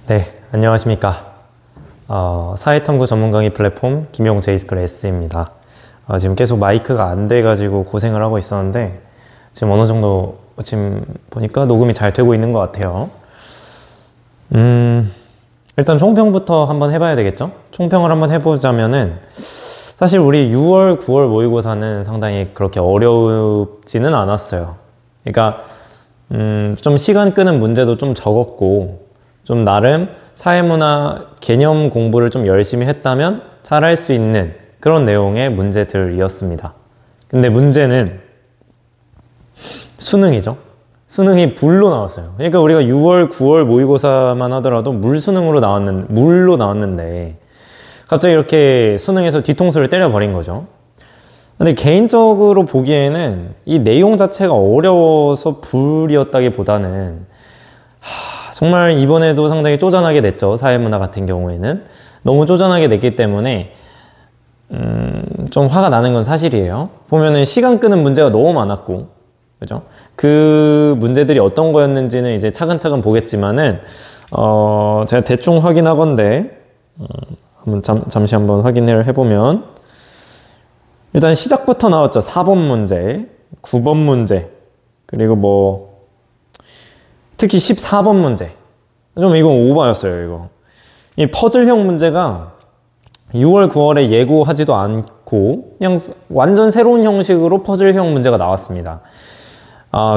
네, 안녕하십니까. 사회탐구 전문 강의 플랫폼 김용 제이스쿨 S입니다. 지금 계속 마이크가 안 돼가지고 고생을 하고 있었는데 지금 어느 정도 지금 보니까 녹음이 잘 되고 있는 것 같아요. 일단 총평부터 한번 해봐야 되겠죠? 총평을 한번 해보자면은 사실 우리 6월, 9월 모의고사는 상당히 그렇게 어렵지는 않았어요. 그러니까 좀 시간 끄는 문제도 좀 적었고 좀 나름 사회문화 개념 공부를 좀 열심히 했다면 잘할 수 있는 그런 내용의 문제들이었습니다. 근데 문제는 수능이죠. 수능이 불로 나왔어요. 그러니까 우리가 6월, 9월 모의고사만 하더라도 물로 나왔는데 갑자기 이렇게 수능에서 뒤통수를 때려버린 거죠. 근데 개인적으로 보기에는 이 내용 자체가 어려워서 불이었다기보다는 정말 이번에도 상당히 쪼잔하게 냈죠. 사회문화 같은 경우에는 너무 쪼잔하게 냈기 때문에 좀 화가 나는 건 사실이에요. 보면은 시간 끄는 문제가 너무 많았고, 그죠? 그 문제들이 어떤 거였는지는 이제 차근차근 보겠지만은 제가 대충 확인하건대 잠시 한번 확인을 해보면 일단 시작부터 나왔죠. 4번 문제, 9번 문제, 그리고 뭐 특히 14번 문제. 좀 이건 오바였어요, 이거. 이 퍼즐형 문제가 6월, 9월에 예고하지도 않고 그냥 완전 새로운 형식으로 퍼즐형 문제가 나왔습니다.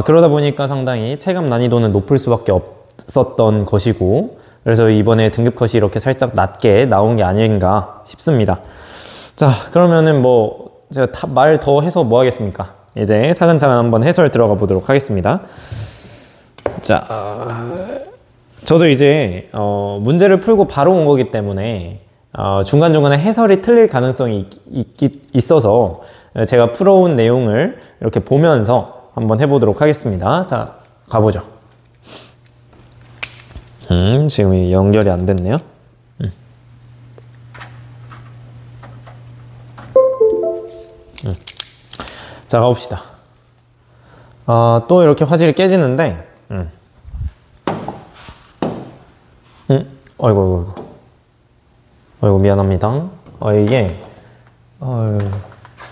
그러다 보니까 상당히 체감 난이도는 높을 수밖에 없었던 것이고 그래서 이번에 등급 컷이 이렇게 살짝 낮게 나온 게 아닌가 싶습니다. 자, 그러면은 뭐 제가 말 더 해서 뭐 하겠습니까? 이제 차근차근 한번 해설 들어가 보도록 하겠습니다. 자, 저도 이제 문제를 풀고 바로 온 거기 때문에 중간중간에 해설이 틀릴 가능성이 있어서 제가 풀어온 내용을 이렇게 보면서 한번 해보도록 하겠습니다. 자, 가보죠. 지금 연결이 안 됐네요. 자, 가봅시다. 또 이렇게 화질이 깨지는데 아이고 미안합니다. 이게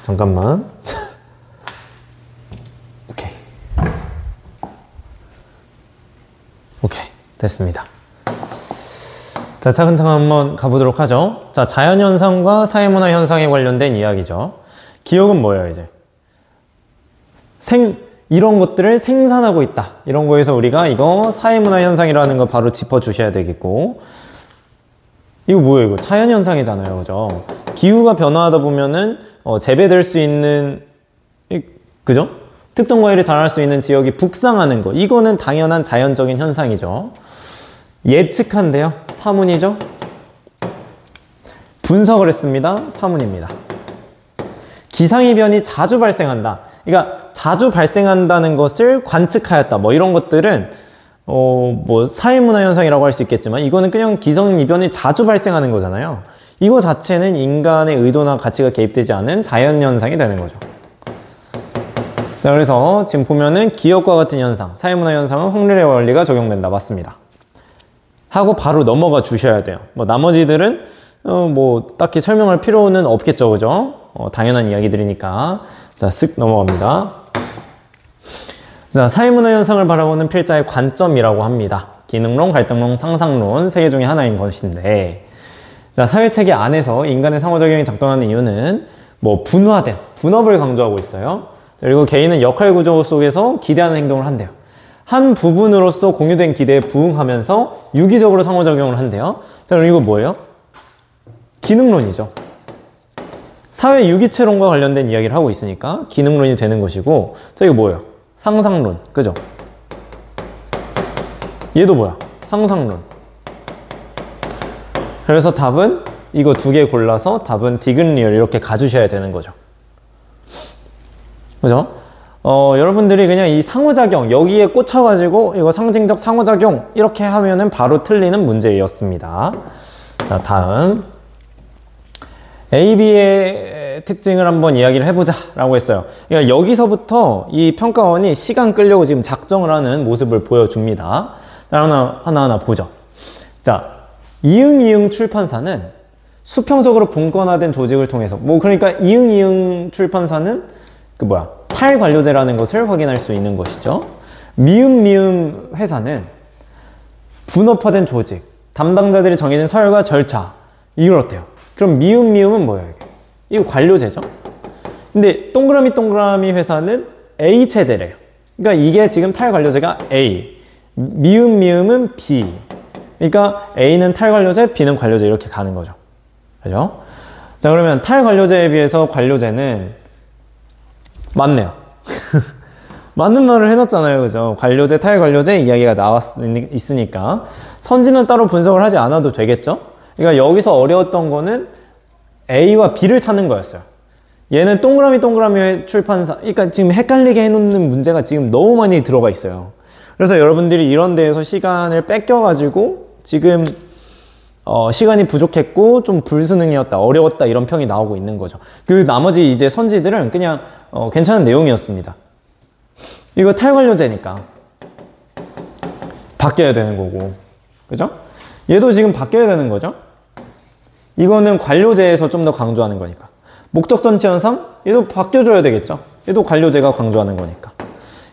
잠깐만. 오케이 됐습니다. 자, 차근차근 한번 가보도록 하죠. 자, 자연현상과 사회문화 현상에 관련된 이야기죠. 기억은 뭐예요? 이제 이런 것들을 생산하고 있다. 이런 거에서 우리가 이거 사회문화 현상이라는 거 바로 짚어주셔야 되겠고, 이거 뭐예요? 이거 자연현상이잖아요. 그죠? 기후가 변화하다 보면은 재배될 수 있는 그죠? 특정 과일을 자랄 수 있는 지역이 북상하는 거, 이거는 당연한 자연적인 현상이죠. 예측한데요. 사문이죠. 분석을 했습니다. 사문입니다. 기상이변이 자주 발생한다. 그러니까 자주 발생한다는 것을 관측하였다. 뭐 이런 것들은 뭐 사회문화 현상이라고 할 수 있겠지만 이거는 그냥 기상이변이 자주 발생하는 거잖아요. 이거 자체는 인간의 의도나 가치가 개입되지 않은 자연현상이 되는 거죠. 자, 그래서 지금 보면은 기억과 같은 현상, 사회문화 현상은 확률의 원리가 적용된다. 맞습니다. 하고 바로 넘어가 주셔야 돼요. 뭐 나머지들은 뭐 딱히 설명할 필요는 없겠죠. 그죠? 당연한 이야기들이니까. 자, 쓱 넘어갑니다. 자, 사회문화 현상을 바라보는 필자의 관점이라고 합니다. 기능론, 갈등론, 상상론 세 개 중에 하나인 것인데, 자, 사회체계 안에서 인간의 상호작용이 작동하는 이유는 뭐 분업을 강조하고 있어요. 그리고 개인은 역할 구조 속에서 기대하는 행동을 한대요. 한 부분으로서 공유된 기대에 부응하면서 유기적으로 상호작용을 한대요. 자, 그럼 이거 뭐예요? 기능론이죠. 사회 유기체론과 관련된 이야기를 하고 있으니까 기능론이 되는 것이고, 자, 이거 뭐예요? 상상론, 그죠? 얘도 뭐야? 상상론. 그래서 답은 이거 두 개 골라서 답은 디귿 리얼 이렇게 가주셔야 되는 거죠. 그죠? 여러분들이 그냥 이 상호작용 여기에 꽂혀가지고 이거 상징적 상호작용 이렇게 하면은 바로 틀리는 문제였습니다. 자, 다음 AB의 특징을 한번 이야기를 해보자 라고 했어요. 그러니까 여기서부터 이 평가원이 시간 끌려고 지금 작정을 하는 모습을 보여줍니다. 하나하나 보죠. 자, 이응이응 출판사는 수평적으로 분권화된 조직을 통해서 그러니까 이응이응 출판사는 탈관료제라는 것을 확인할 수 있는 것이죠. 미음미음 회사는 분업화된 조직, 담당자들이 정해진 서열과 절차 이걸 어때요? 그럼 미음미음은 뭐예요? 이거 관료제죠. 근데 동그라미 회사는 A 체제래요. 그러니까 이게 지금 탈관료제가 A, 미음미음은 B. 그러니까 A는 탈관료제, B는 관료제 이렇게 가는 거죠. 그죠? 자, 그러면 탈관료제에 비해서 관료제는 맞네요. 맞는 말을 해놨잖아요. 그죠? 관료제, 탈관료제 이야기가 있으니까 선지는 따로 분석을 하지 않아도 되겠죠? 그러니까 여기서 어려웠던 거는 A와 B를 찾는 거였어요. 얘는 동그라미 출판사, 그러니까 지금 헷갈리게 해놓는 문제가 지금 너무 많이 들어가 있어요. 그래서 여러분들이 이런 데에서 시간을 뺏겨가지고 지금 시간이 부족했고 좀 불수능이었다, 어려웠다 이런 평이 나오고 있는 거죠. 그 나머지 이제 선지들은 그냥 괜찮은 내용이었습니다. 이거 탈관료제니까 바뀌어야 되는 거고, 그죠? 얘도 지금 바뀌어야 되는 거죠. 이거는 관료제에서 좀 더 강조하는 거니까. 목적 전치 현상? 얘도 바뀌어줘야 되겠죠. 얘도 관료제가 강조하는 거니까.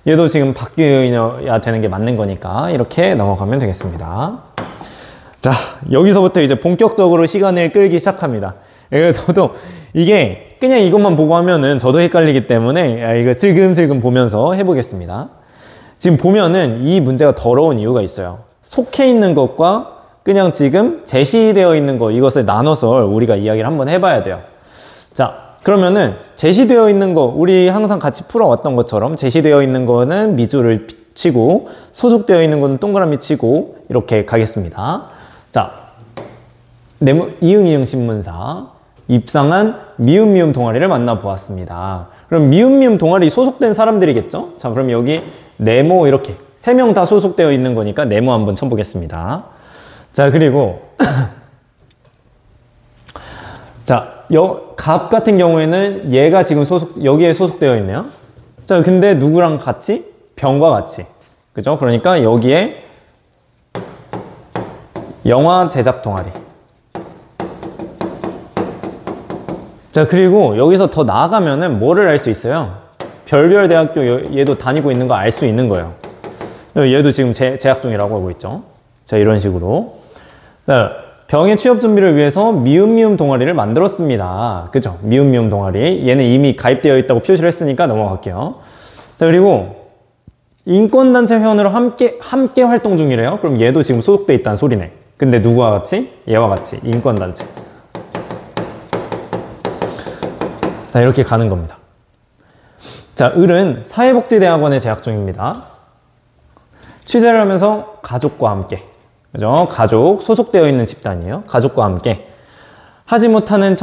얘도 지금 바뀌어야 되는 게 맞는 거니까 이렇게 넘어가면 되겠습니다. 자, 여기서부터 이제 본격적으로 시간을 끌기 시작합니다. 그래서 저도 이게 그냥 이것만 보고 하면은 저도 헷갈리기 때문에 이거 슬금슬금 보면서 해보겠습니다. 지금 보면은 이 문제가 더러운 이유가 있어요. 속해 있는 것과 그냥 지금 제시되어 있는 거, 이것을 나눠서 우리가 이야기를 한번 해봐야 돼요. 자, 그러면은 제시되어 있는 거, 우리 항상 같이 풀어왔던 것처럼 제시되어 있는 거는 미주를 치고 소속되어 있는 거는 동그라미 치고 이렇게 가겠습니다. 자, 이응이응 신문사 입상한 미음미음 동아리를 만나보았습니다. 그럼 미음미음 동아리 소속된 사람들이겠죠? 자, 그럼 여기 네모 이렇게 3명 다 소속되어 있는 거니까 네모 한번 쳐보겠습니다. 자, 그리고 자, 갑 같은 경우에는 얘가 지금 여기에 소속되어 있네요. 자, 근데 누구랑 같이? 병과 같이. 그죠? 그러니까 여기에 영화 제작 동아리. 자, 그리고 여기서 더 나아가면은 뭐를 알 수 있어요? 별별 대학교 얘도 다니고 있는 거 알 수 있는 거예요. 얘도 지금 재학 중이라고 하고 있죠. 자, 이런 식으로. 자, 병의 취업 준비를 위해서 미음미음 동아리를 만들었습니다. 그죠? 미음미음 동아리. 얘는 이미 가입되어 있다고 표시를 했으니까 넘어갈게요. 자, 그리고 인권단체 회원으로 함께 활동 중이래요. 그럼 얘도 지금 소속돼 있다는 소리네. 근데 누구와 같이? 얘와 같이. 인권단체. 자, 이렇게 가는 겁니다. 자, 을은 사회복지대학원에 재학 중입니다. 취재를 하면서 가족과 함께. 그죠? 가족, 소속되어 있는 집단이에요. 가족과 함께 하지 못하는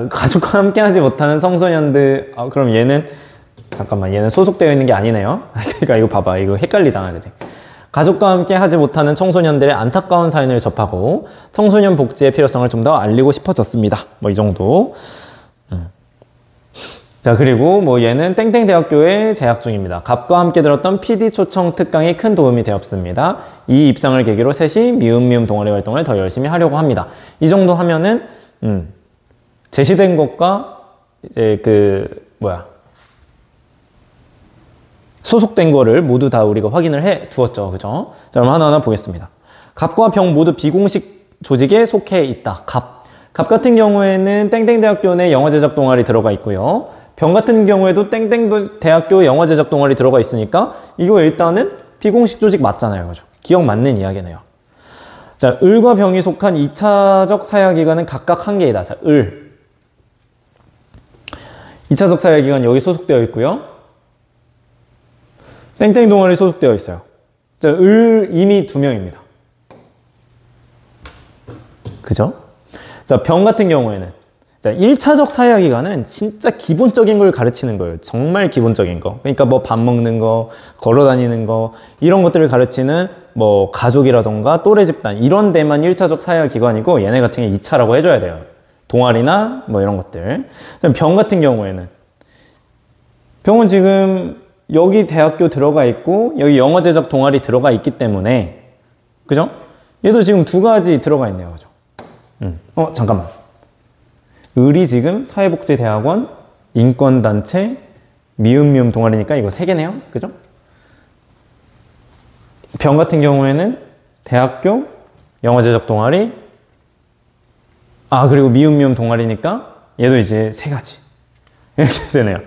가족과 함께 하지 못하는 청소년들, 그럼 얘는, 잠깐만, 얘는 소속되어 있는 게 아니네요. 그러니까 이거 봐봐. 이거 헷갈리잖아. 그지? 가족과 함께 하지 못하는 청소년들의 안타까운 사연을 접하고 청소년 복지의 필요성을 좀 더 알리고 싶어졌습니다. 뭐 이 정도. 자, 그리고 얘는 땡땡대학교에 재학 중입니다. 갑과 함께 들었던 PD 초청 특강이 큰 도움이 되었습니다. 이 입상을 계기로 셋이 미음미음 동아리 활동을 더 열심히 하려고 합니다. 이 정도 하면은 제시된 것과 이제 소속된 거를 모두 다 우리가 확인을 해 두었죠. 그죠? 자, 그럼 하나하나 보겠습니다. 갑과 병 모두 비공식 조직에 속해 있다. 갑 같은 경우에는 땡땡대학교 내 영화제작 동아리 들어가 있고요. 병 같은 경우에도 땡땡대학교 영화제작 동아리 들어가 있으니까 이거 일단은 비공식 조직 맞잖아요. 그죠? 기억 맞는 이야기네요. 자, 을과 병이 속한 2차적 사회기관은 각각 한 개이다. 자, 을 2차적 사회기관 여기 소속되어 있고요. 땡땡 동아리 소속되어 있어요. 자, 을 이미 2명입니다. 그죠? 자, 병 같은 경우에는 자, 1차적 사회기관은 진짜 기본적인 걸 가르치는 거예요. 정말 기본적인 거. 그러니까 뭐 밥 먹는 거, 걸어 다니는 거, 이런 것들을 가르치는 뭐 가족이라던가 또래 집단, 이런 데만 1차적 사회기관이고 얘네 같은 게 2차라고 해줘야 돼요. 동아리나 뭐 이런 것들. 병 같은 경우에는 병은 지금 여기 대학교 들어가 있고 여기 영어 제작 동아리 들어가 있기 때문에, 그죠? 얘도 지금 두 가지 들어가 있네요. 그죠? 잠깐만. 을이 지금 사회복지대학원, 인권단체, 미음 동아리니까 이거 세 개네요. 그죠? 병 같은 경우에는 대학교, 영화제작 동아리, 그리고 미음 동아리니까 얘도 이제 세 가지. 이렇게 되네요.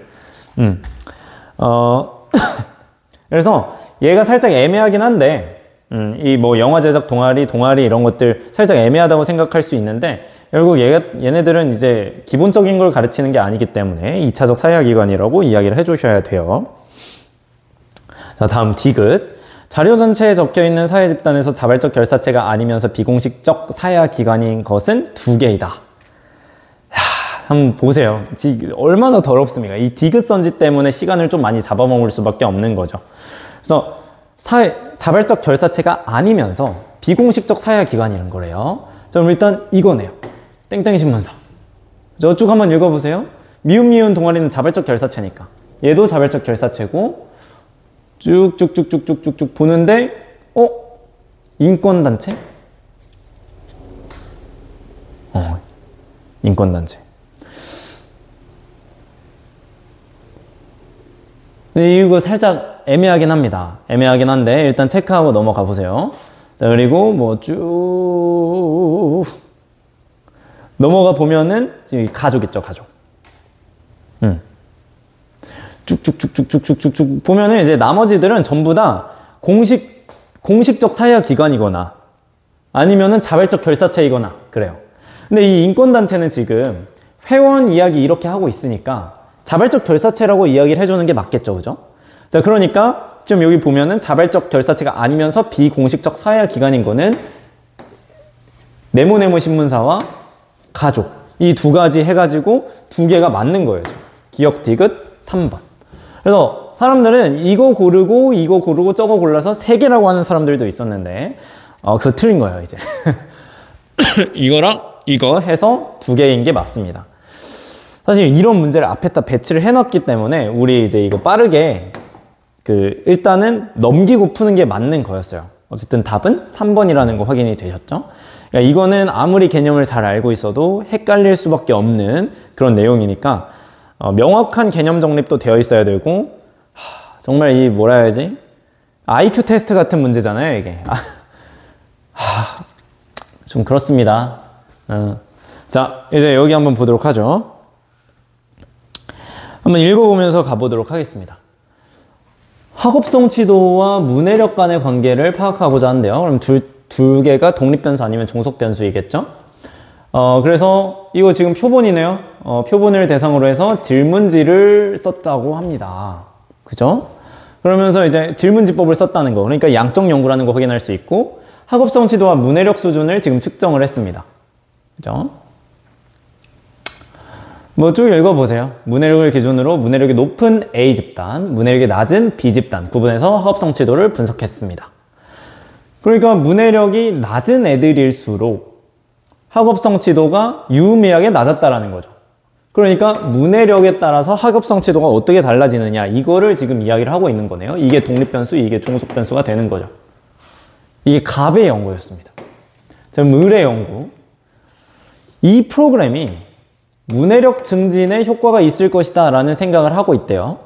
그래서 얘가 살짝 애매하긴 한데, 이 뭐 영화 제작 동아리 이런 것들 살짝 애매하다고 생각할 수 있는데, 결국 얘네들은 이제 기본적인 걸 가르치는 게 아니기 때문에 2차적 사회학기관이라고 이야기를 해주셔야 돼요. 자, 다음 디귿. 자료 전체에 적혀 있는 사회 집단에서 자발적 결사체가 아니면서 비공식적 사회학기관인 것은 두 개이다. 한번 보세요. 얼마나 더럽습니까? 이 디귿 선지 때문에 시간을 좀 많이 잡아먹을 수밖에 없는 거죠. 그래서 자발적 결사체가 아니면서 비공식적 사회기관이라는 거래요. 자, 그럼 일단 이거네요. 땡땡 신문사. 쭉 한번 읽어보세요. 미음 동아리는 자발적 결사체니까 얘도 자발적 결사체고, 쭉쭉쭉쭉쭉쭉 보는데 인권단체? 인권단체. 네, 이거 살짝 애매하긴 합니다. 애매하긴 한데 일단 체크하고 넘어가 보세요. 자, 그리고 뭐 쭉 넘어가 보면은 지금 가족 있죠, 가족. 쭉쭉쭉쭉쭉쭉쭉 보면은 이제 나머지들은 전부 다 공식적 사회기관이거나 아니면은 자발적 결사체이거나 그래요. 근데 이 인권단체는 지금 회원 이야기 이렇게 하고 있으니까 자발적 결사체라고 이야기를 해주는 게 맞겠죠, 그죠? 자, 그러니까 지금 여기 보면은 자발적 결사체가 아니면서 비공식적 사회기관인 거는 네모네모 신문사와 가족, 이 두 가지 해가지고 두 개가 맞는 거예요. 기억 디귿 3번. 그래서 사람들은 이거 고르고 저거 골라서 세 개라고 하는 사람들도 있었는데 그거 틀린 거예요, 이제. 이거랑 이거 해서 두 개인 게 맞습니다. 사실 이런 문제를 앞에다 배치를 해놨기 때문에 우리 이제 이거 빠르게 일단은 넘기고 푸는 게 맞는 거였어요. 어쨌든 답은 3번이라는 거 확인이 되셨죠? 그러니까 이거는 아무리 개념을 잘 알고 있어도 헷갈릴 수밖에 없는 그런 내용이니까 명확한 개념 정립도 되어 있어야 되고, 정말 이 뭐라 해야지? IQ 테스트 같은 문제잖아요, 이게. 좀 그렇습니다. 자, 이제 여기 한번 보도록 하죠. 한번 읽어보면서 가보도록 하겠습니다. 학업 성취도와 문해력 간의 관계를 파악하고자 한대요. 그럼 두 개가 독립변수 아니면 종속변수이겠죠? 그래서 이거 지금 표본이네요. 표본을 대상으로 해서 질문지를 썼다고 합니다. 그죠? 그러면서 이제 질문지법을 썼다는 거. 그러니까 양적 연구라는 거 확인할 수 있고, 학업 성취도와 문해력 수준을 지금 측정을 했습니다. 그죠? 뭐 쭉 읽어보세요. 문해력을 기준으로 문해력이 높은 A 집단, 문해력이 낮은 B 집단 구분해서 학업 성취도를 분석했습니다. 그러니까 문해력이 낮은 애들일수록 학업 성취도가 유의미하게 낮았다라는 거죠. 그러니까 문해력에 따라서 학업 성취도가 어떻게 달라지느냐, 이거를 지금 이야기를 하고 있는 거네요. 이게 독립변수, 이게 종속변수가 되는 거죠. 이게 갑의 연구였습니다. 자, 을의 연구. 이 프로그램이 문해력 증진에 효과가 있을 것이다 라는 생각을 하고 있대요.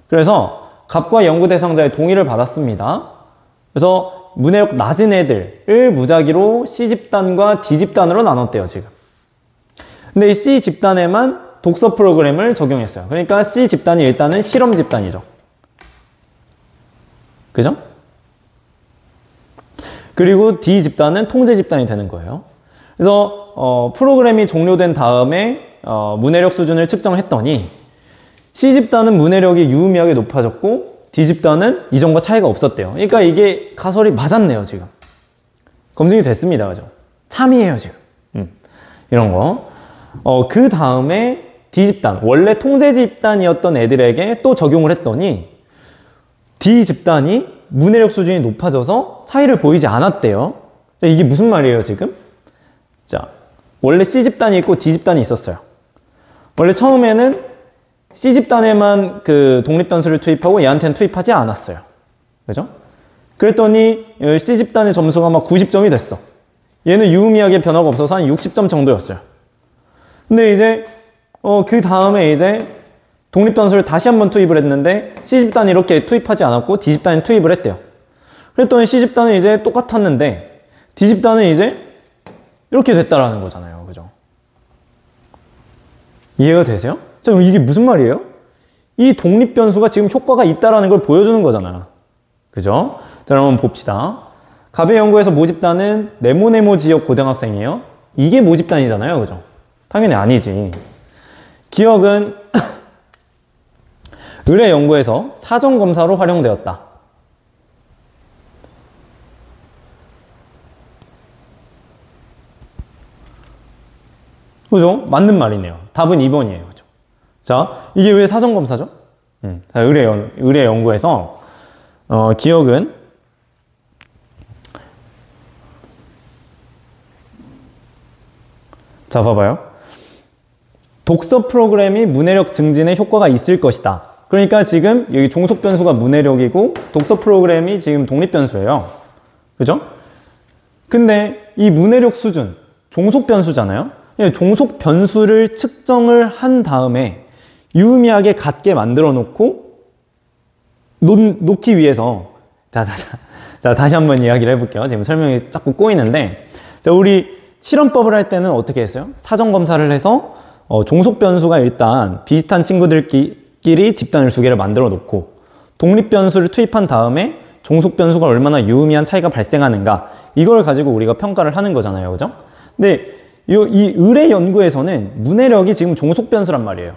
그래서 갑과 연구 대상자의 동의를 받았습니다. 그래서 문해력 낮은 애들을 무작위로 C집단과 D집단으로 나눴대요, 지금. 근데 이 C집단에만 독서 프로그램을 적용했어요. 그러니까 C집단이 일단은 실험 집단이죠. 그죠? 그리고 D집단은 통제 집단이 되는 거예요. 그래서 프로그램이 종료된 다음에 문해력 수준을 측정했더니 C집단은 문해력이 유의미하게 높아졌고 D집단은 이전과 차이가 없었대요. 그러니까 이게 가설이 맞았네요, 지금. 검증이 됐습니다, 그죠? 참이에요, 지금. 이런 거. 그 다음에 D집단, 원래 통제 집단이었던 애들에게 또 적용을 했더니 D집단이 문해력 수준이 높아져서 차이를 보이지 않았대요. 자, 이게 무슨 말이에요, 지금? 자, 원래 C집단이 있고 D집단이 있었어요. 원래 처음에는 C집단에만 그 독립변수를 투입하고 얘한테는 투입하지 않았어요. 그죠? 그랬더니 C집단의 점수가 막 90점이 됐어. 얘는 유의미하게 변화가 없어서 한 60점 정도였어요. 근데 이제 그 다음에 이제 독립변수를 다시 한번 투입을 했는데 C집단이 이렇게 투입하지 않았고 D집단이 투입을 했대요. 그랬더니 C집단은 이제 똑같았는데 D집단은 이제 이렇게 됐다라는 거잖아요. 그죠? 이해가 되세요? 자, 그럼 이게 무슨 말이에요? 이 독립변수가 지금 효과가 있다라는 걸 보여주는 거잖아. 그죠? 자, 그럼 봅시다. 갑의 연구에서 모집단은 네모네모 지역 고등학생이에요. 이게 모집단이잖아요. 그죠? 당연히 아니지. 기억은 을의 연구에서 사전검사로 활용되었다. 그죠? 맞는 말이네요. 답은 2번이에요. 그죠? 자, 이게 왜 사전검사죠? 자, 을의 연구에서 기억은 자, 봐봐요. 독서 프로그램이 문해력 증진에 효과가 있을 것이다. 그러니까 지금 여기 종속 변수가 문해력이고 독서 프로그램이 지금 독립 변수예요. 그죠? 근데 이 문해력 수준, 종속 변수잖아요. 종속 변수를 측정을 한 다음에 유의미하게 같게 만들어 놓고 놓기 위해서 자, 다시 한번 이야기를 해볼게요. 지금 설명이 자꾸 꼬이는데, 자, 우리 실험법을 할 때는 어떻게 했어요? 사전 검사를 해서 종속 변수가 일단 비슷한 친구들끼리 집단을 2개를 만들어 놓고 독립 변수를 투입한 다음에 종속 변수가 얼마나 유의미한 차이가 발생하는가, 이걸 가지고 우리가 평가를 하는 거잖아요. 그죠? 근데 이 을의 연구에서는 문해력이 지금 종속 변수란 말이에요.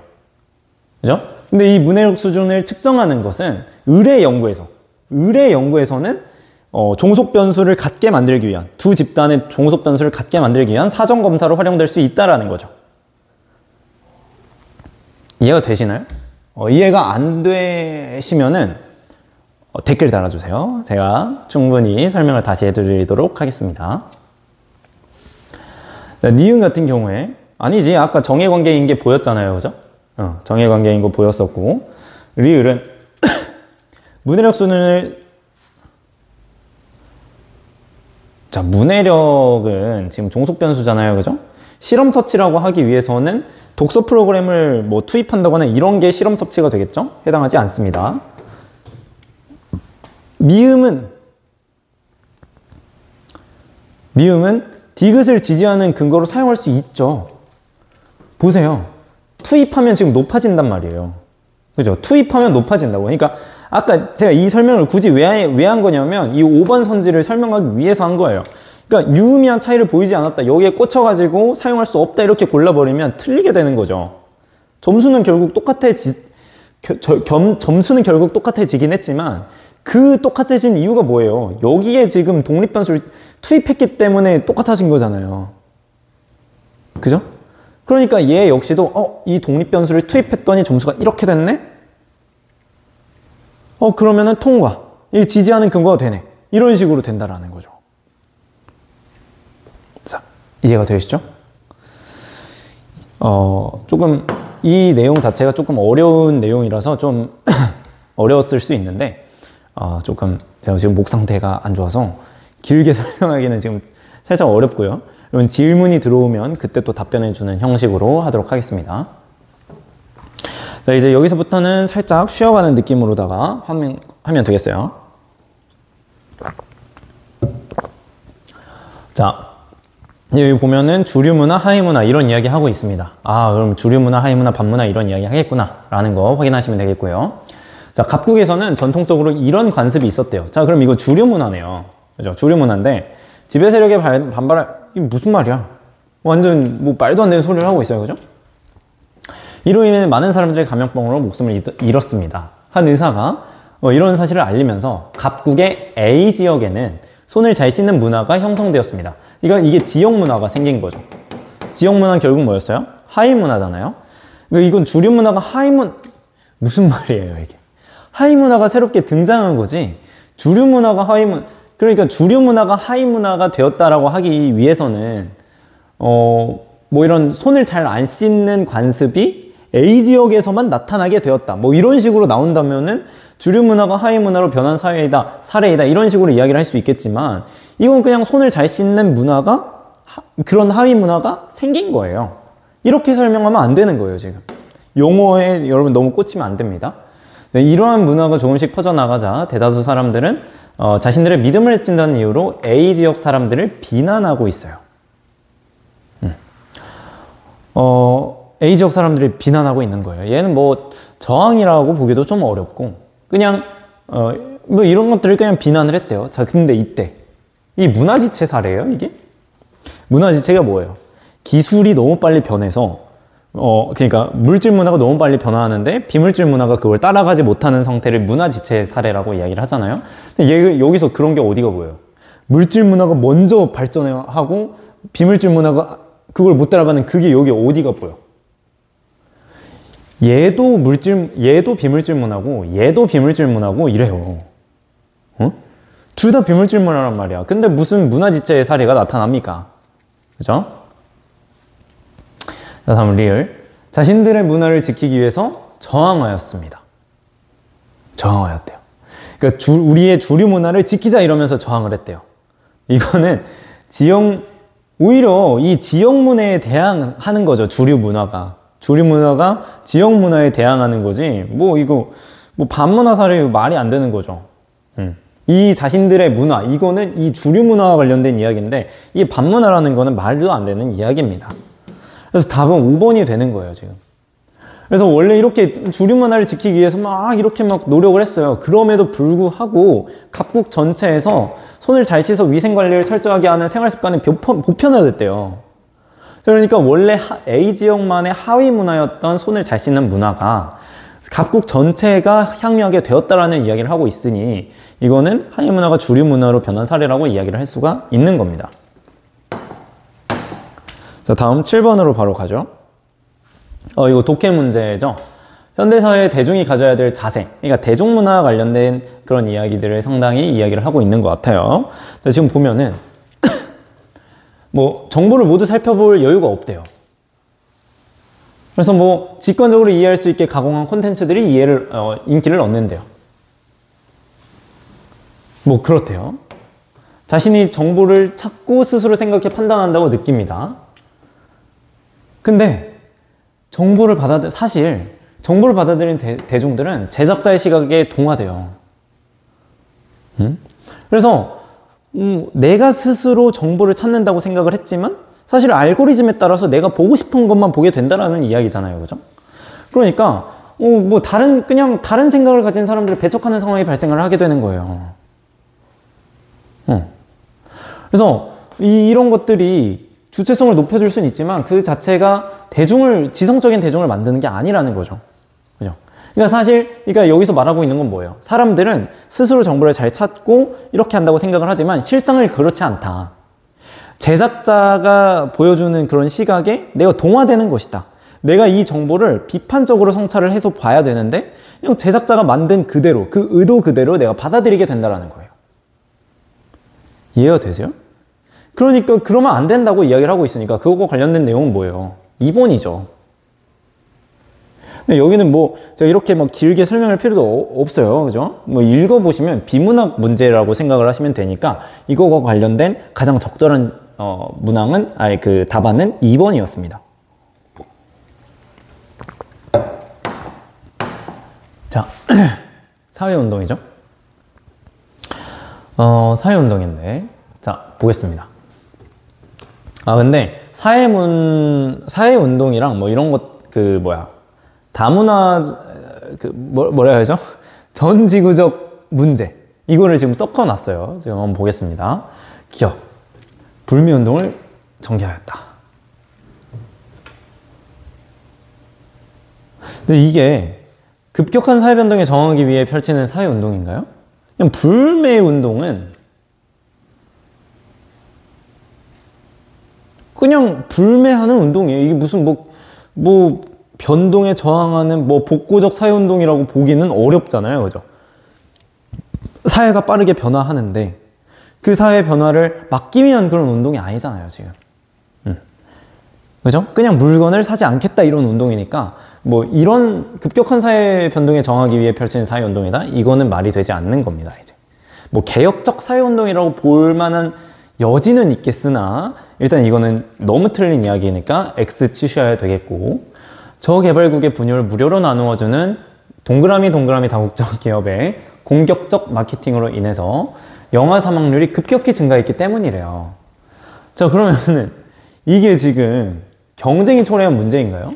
그죠? 근데 이 문해력 수준을 측정하는 것은 을의 연구에서는 종속 변수를 같게 만들기 위한, 두 집단의 종속 변수를 같게 만들기 위한 사전 검사로 활용될 수 있다라는 거죠. 이해가 되시나요? 이해가 안 되시면은 댓글 달아주세요. 제가 충분히 설명을 다시 해드리도록 하겠습니다. 니은 같은 경우에 아니지, 아까 정해관계인 게 보였잖아요. 그죠? 정해관계인 거 보였었고, 리을은 문해력 수준을, 자, 문해력은 지금 종속 변수잖아요. 그죠? 실험 처치라고 하기 위해서는 독서 프로그램을 뭐 투입한다거나 이런 게 실험 처치가 되겠죠? 해당하지 않습니다. 미음은 디귿을 지지하는 근거로 사용할 수 있죠. 보세요. 투입하면 지금 높아진단 말이에요. 그죠? 투입하면 높아진다고. 그러니까 아까 제가 이 설명을 굳이 왜 한 거냐면 이 5번 선지를 설명하기 위해서 한 거예요. 그러니까 유의미한 차이를 보이지 않았다, 여기에 꽂혀가지고 사용할 수 없다, 이렇게 골라버리면 틀리게 되는 거죠. 점수는 결국 똑같아지긴 했지만 그 똑같아진 이유가 뭐예요? 여기에 지금 독립변수를 투입했기 때문에 똑같아진 거잖아요. 그죠? 그러니까 얘 역시도 이 독립변수를 투입했더니 점수가 이렇게 됐네? 그러면은 통과. 이게 지지하는 근거가 되네. 이런 식으로 된다라는 거죠. 자, 이해가 되시죠? 조금 이 내용 자체가 조금 어려운 내용이라서 좀 어려웠을 수 있는데, 조금 제가 지금 목 상태가 안 좋아서 길게 설명하기는 지금 살짝 어렵고요. 여러분 질문이 들어오면 그때 또 답변해 주는 형식으로 하도록 하겠습니다. 자, 이제 여기서부터는 살짝 쉬어가는 느낌으로다가 하면 되겠어요. 자, 여기 보면은 주류문화, 하위문화 이런 이야기 하고 있습니다. 그럼 주류문화, 하위문화, 반문화 이런 이야기 하겠구나 라는 거 확인하시면 되겠고요. 자, 갑국에서는 전통적으로 이런 관습이 있었대요. 자, 그럼 이거 주류문화네요. 그죠? 주류문화인데 지배 세력의 이게 무슨 말이야? 완전 뭐 말도 안 되는 소리를 하고 있어요. 그죠? 이로 인해 많은 사람들이 감염병으로 목숨을 잃었습니다. 한 의사가 이런 사실을 알리면서 갑국의 A 지역에는 손을 잘 씻는 문화가 형성되었습니다. 이게 지역 문화가 생긴 거죠. 지역 문화는 결국 뭐였어요? 하위 문화잖아요. 이건 주류 문화가 무슨 말이에요, 이게? 하위 문화가 새롭게 등장한 거지. 주류 문화가 그러니까 주류 문화가 하위 문화가 되었다라고 하기 위해서는 뭐 이런 손을 잘 안 씻는 관습이 A 지역에서만 나타나게 되었다, 뭐 이런 식으로 나온다면은 주류 문화가 하위 문화로 변한 사례이다 이런 식으로 이야기를 할 수 있겠지만, 이건 그냥 손을 잘 씻는 문화가 그런 하위 문화가 생긴 거예요. 이렇게 설명하면 안 되는 거예요, 지금. 용어에 여러분 너무 꽂히면 안 됩니다. 네, 이러한 문화가 조금씩 퍼져나가자 대다수 사람들은 자신들의 믿음을 찐다는 이유로 A 지역 사람들을 비난하고 있어요. A 지역 사람들이 비난하고 있는 거예요. 얘는 뭐 저항이라고 보기도 좀 어렵고 그냥 뭐 이런 것들을 그냥 비난을 했대요. 자, 근데 이때 이 문화지체 사례예요, 이게? 문화지체가 뭐예요? 기술이 너무 빨리 변해서 그러니까 물질 문화가 너무 빨리 변화하는데 비물질 문화가 그걸 따라가지 못하는 상태를 문화지체 사례라고 이야기를 하잖아요. 근데 여기서 그런 게 어디가 보여요? 물질 문화가 먼저 발전하고 비물질 문화가 그걸 못 따라가는 그게 여기 어디가 보여? 얘도 비물질 문화고 얘도 비물질 문화고 이래요. 둘 다 비물질 문화란 말이야. 근데 무슨 문화지체의 사례가 나타납니까? 그죠? 자, 다음 리을. 자신들의 문화를 지키기 위해서 저항하였습니다. 저항하였대요. 그러니까 우리의 주류 문화를 지키자 이러면서 저항을 했대요. 이거는 오히려 이 지역 문화에 대항하는 거죠. 주류 문화가 지역 문화에 대항하는 거지. 이거 반문화 사례 말이 안 되는 거죠. 이 자신들의 문화, 이거는 이 주류 문화와 관련된 이야기인데 이 반문화라는 거는 말도 안 되는 이야기입니다. 그래서 답은 5번이 되는 거예요, 지금. 그래서 원래 이렇게 주류 문화를 지키기 위해서 이렇게 노력을 했어요. 그럼에도 불구하고 각국 전체에서 손을 잘 씻어 위생 관리를 철저하게 하는 생활 습관이 보편화됐대요. 그러니까 원래 A 지역만의 하위 문화였던 손을 잘 씻는 문화가 각국 전체가 향유하게 되었다라는 이야기를 하고 있으니 이거는 하위 문화가 주류 문화로 변한 사례라고 이야기를 할 수가 있는 겁니다. 자, 다음 7번으로 바로 가죠. 이거 독해 문제죠. 현대사회 대중이 가져야 될 자세, 그러니까 대중문화 관련된 그런 이야기들을 상당히 이야기를 하고 있는 것 같아요. 자, 지금 보면은 정보를 모두 살펴볼 여유가 없대요. 그래서 직관적으로 이해할 수 있게 가공한 콘텐츠들이 인기를 얻는데요. 그렇대요. 자신이 정보를 찾고 스스로 생각해 판단한다고 느낍니다. 근데 사실 정보를 받아들인 대중들은 제작자의 시각에 동화돼요. 그래서 내가 스스로 정보를 찾는다고 생각을 했지만 사실 알고리즘에 따라서 내가 보고 싶은 것만 보게 된다라는 이야기잖아요. 그죠? 그러니까 그냥 다른 생각을 가진 사람들을 배척하는 상황이 발생을 하게 되는 거예요. 그래서 이런 것들이 주체성을 높여줄 수는 있지만 그 자체가 지성적인 대중을 만드는 게 아니라는 거죠. 그죠? 그러니까 여기서 말하고 있는 건 뭐예요? 사람들은 스스로 정보를 잘 찾고 이렇게 한다고 생각을 하지만 실상을 그렇지 않다. 제작자가 보여주는 그런 시각에 내가 동화되는 것이다. 내가 이 정보를 비판적으로 성찰을 해서 봐야 되는데 그냥 제작자가 만든 그대로, 그 의도 그대로 내가 받아들이게 된다는 거예요. 이해가 되세요? 그러니까 그러면 안 된다고 이야기를 하고 있으니까 그거와 관련된 내용은 뭐예요? 2번이죠. 근데 여기는 제가 이렇게 길게 설명할 필요도 없어요. 그죠? 읽어보시면 비문학 문제라고 생각을 하시면 되니까 이거와 관련된 가장 적절한 답안은 2번이었습니다. 자, 사회운동이죠. 사회운동인데, 자, 보겠습니다. 근데 사회운동이랑 이런 것, 다문화, 뭐라 해야죠? 전지구적 문제. 이거를 지금 섞어놨어요. 지금 한번 보겠습니다. 기억. 불매운동을 전개하였다. 근데 이게 급격한 사회변동에 저항하기 위해 펼치는 사회운동인가요? 그냥 불매운동은 그냥 불매하는 운동이에요. 이게 무슨 변동에 저항하는 복고적 사회운동이라고 보기는 어렵잖아요. 그죠? 사회가 빠르게 변화하는데 그 사회 변화를 막기 위한 그런 운동이 아니잖아요, 지금. 그죠? 그냥 물건을 사지 않겠다 이런 운동이니까 이런 급격한 사회 변동에 저항하기 위해 펼치는 사회 운동이다. 이거는 말이 되지 않는 겁니다, 이제. 개혁적 사회 운동이라고 볼 만한 여지는 있겠으나 일단 이거는 너무 틀린 이야기니까 X 치셔야 되겠고, 저개발국의 분유를 무료로 나누어주는 동그라미 다국적 기업의 공격적 마케팅으로 인해서 영아 사망률이 급격히 증가했기 때문이래요. 자, 그러면은 이게 지금 경쟁이 초래한 문제인가요?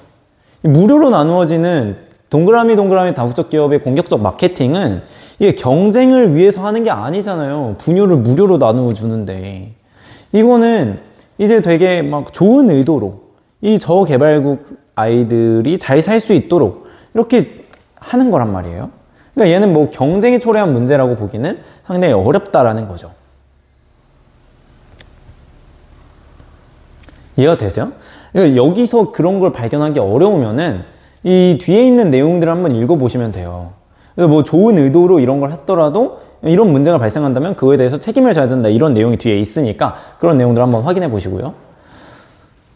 무료로 나누어지는 동그라미 다국적 기업의 공격적 마케팅은 이게 경쟁을 위해서 하는 게 아니잖아요. 분유를 무료로 나누어 주는데. 이거는 이제 되게 막 좋은 의도로 이 저개발국 아이들이 잘 살 수 있도록 이렇게 하는 거란 말이에요. 그러니까 얘는 뭐 경쟁이 초래한 문제라고 보기는 상당히 어렵다라는 거죠. 이해가 되세요? 그러니까 여기서 그런 걸 발견하기 어려우면은 이 뒤에 있는 내용들을 한번 읽어보시면 돼요. 뭐 좋은 의도로 이런 걸 했더라도 이런 문제가 발생한다면 그거에 대해서 책임을 져야 된다, 이런 내용이 뒤에 있으니까 그런 내용들 한번 확인해 보시고요.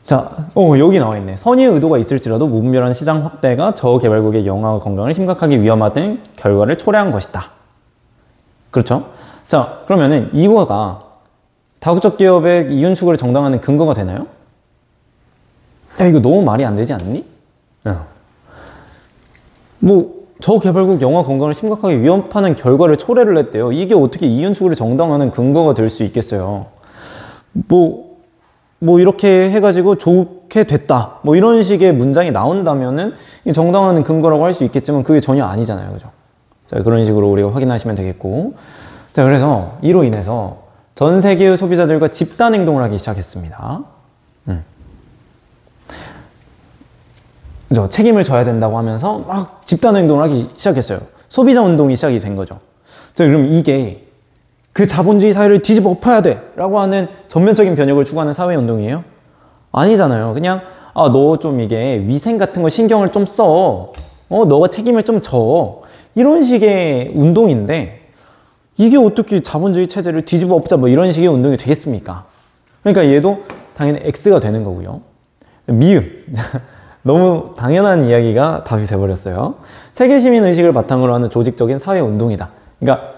자, 여기 나와 있네. 선의의 의도가 있을지라도 무분별한 시장 확대가 저개발국의 영아 건강을 심각하게 위험하는 결과를 초래한 것이다. 그렇죠? 자, 그러면은 이거가 다국적 기업의 이윤 추구를 정당화하는 근거가 되나요? 야, 이거 너무 말이 안 되지 않니? 뭐 저개발국 영아 건강을 심각하게 위협하는 결과를 초래를 했대요. 이게 어떻게 이윤 추구를 정당화하는 근거가 될 수 있겠어요? 뭐 이렇게 해가지고 좋게 됐다, 뭐 이런 식의 문장이 나온다면은 정당화하는 근거라고 할 수 있겠지만 그게 전혀 아니잖아요. 그죠? 자, 그런 식으로 우리가 확인하시면 되겠고, 자, 그래서 이로 인해서 전 세계의 소비자들과 집단 행동을 하기 시작했습니다. 그죠? 책임을 져야 된다고 하면서 막 집단 행동을 하기 시작했어요. 소비자 운동이 시작이 된 거죠. 자, 그럼 이게 그 자본주의 사회를 뒤집어 엎어야 돼 라고 하는 전면적인 변혁을 추구하는 사회운동이에요? 아니잖아요. 그냥 너 좀 이게 위생 같은 거 신경을 좀 써, 너가 책임을 좀 져, 이런 식의 운동인데 이게 어떻게 자본주의 체제를 뒤집어 엎자 뭐 이런 식의 운동이 되겠습니까? 그러니까 얘도 당연히 X가 되는 거고요. 미음 너무 당연한 이야기가 답이 돼버렸어요. 세계 시민 의식을 바탕으로 하는 조직적인 사회운동이다. 그러니까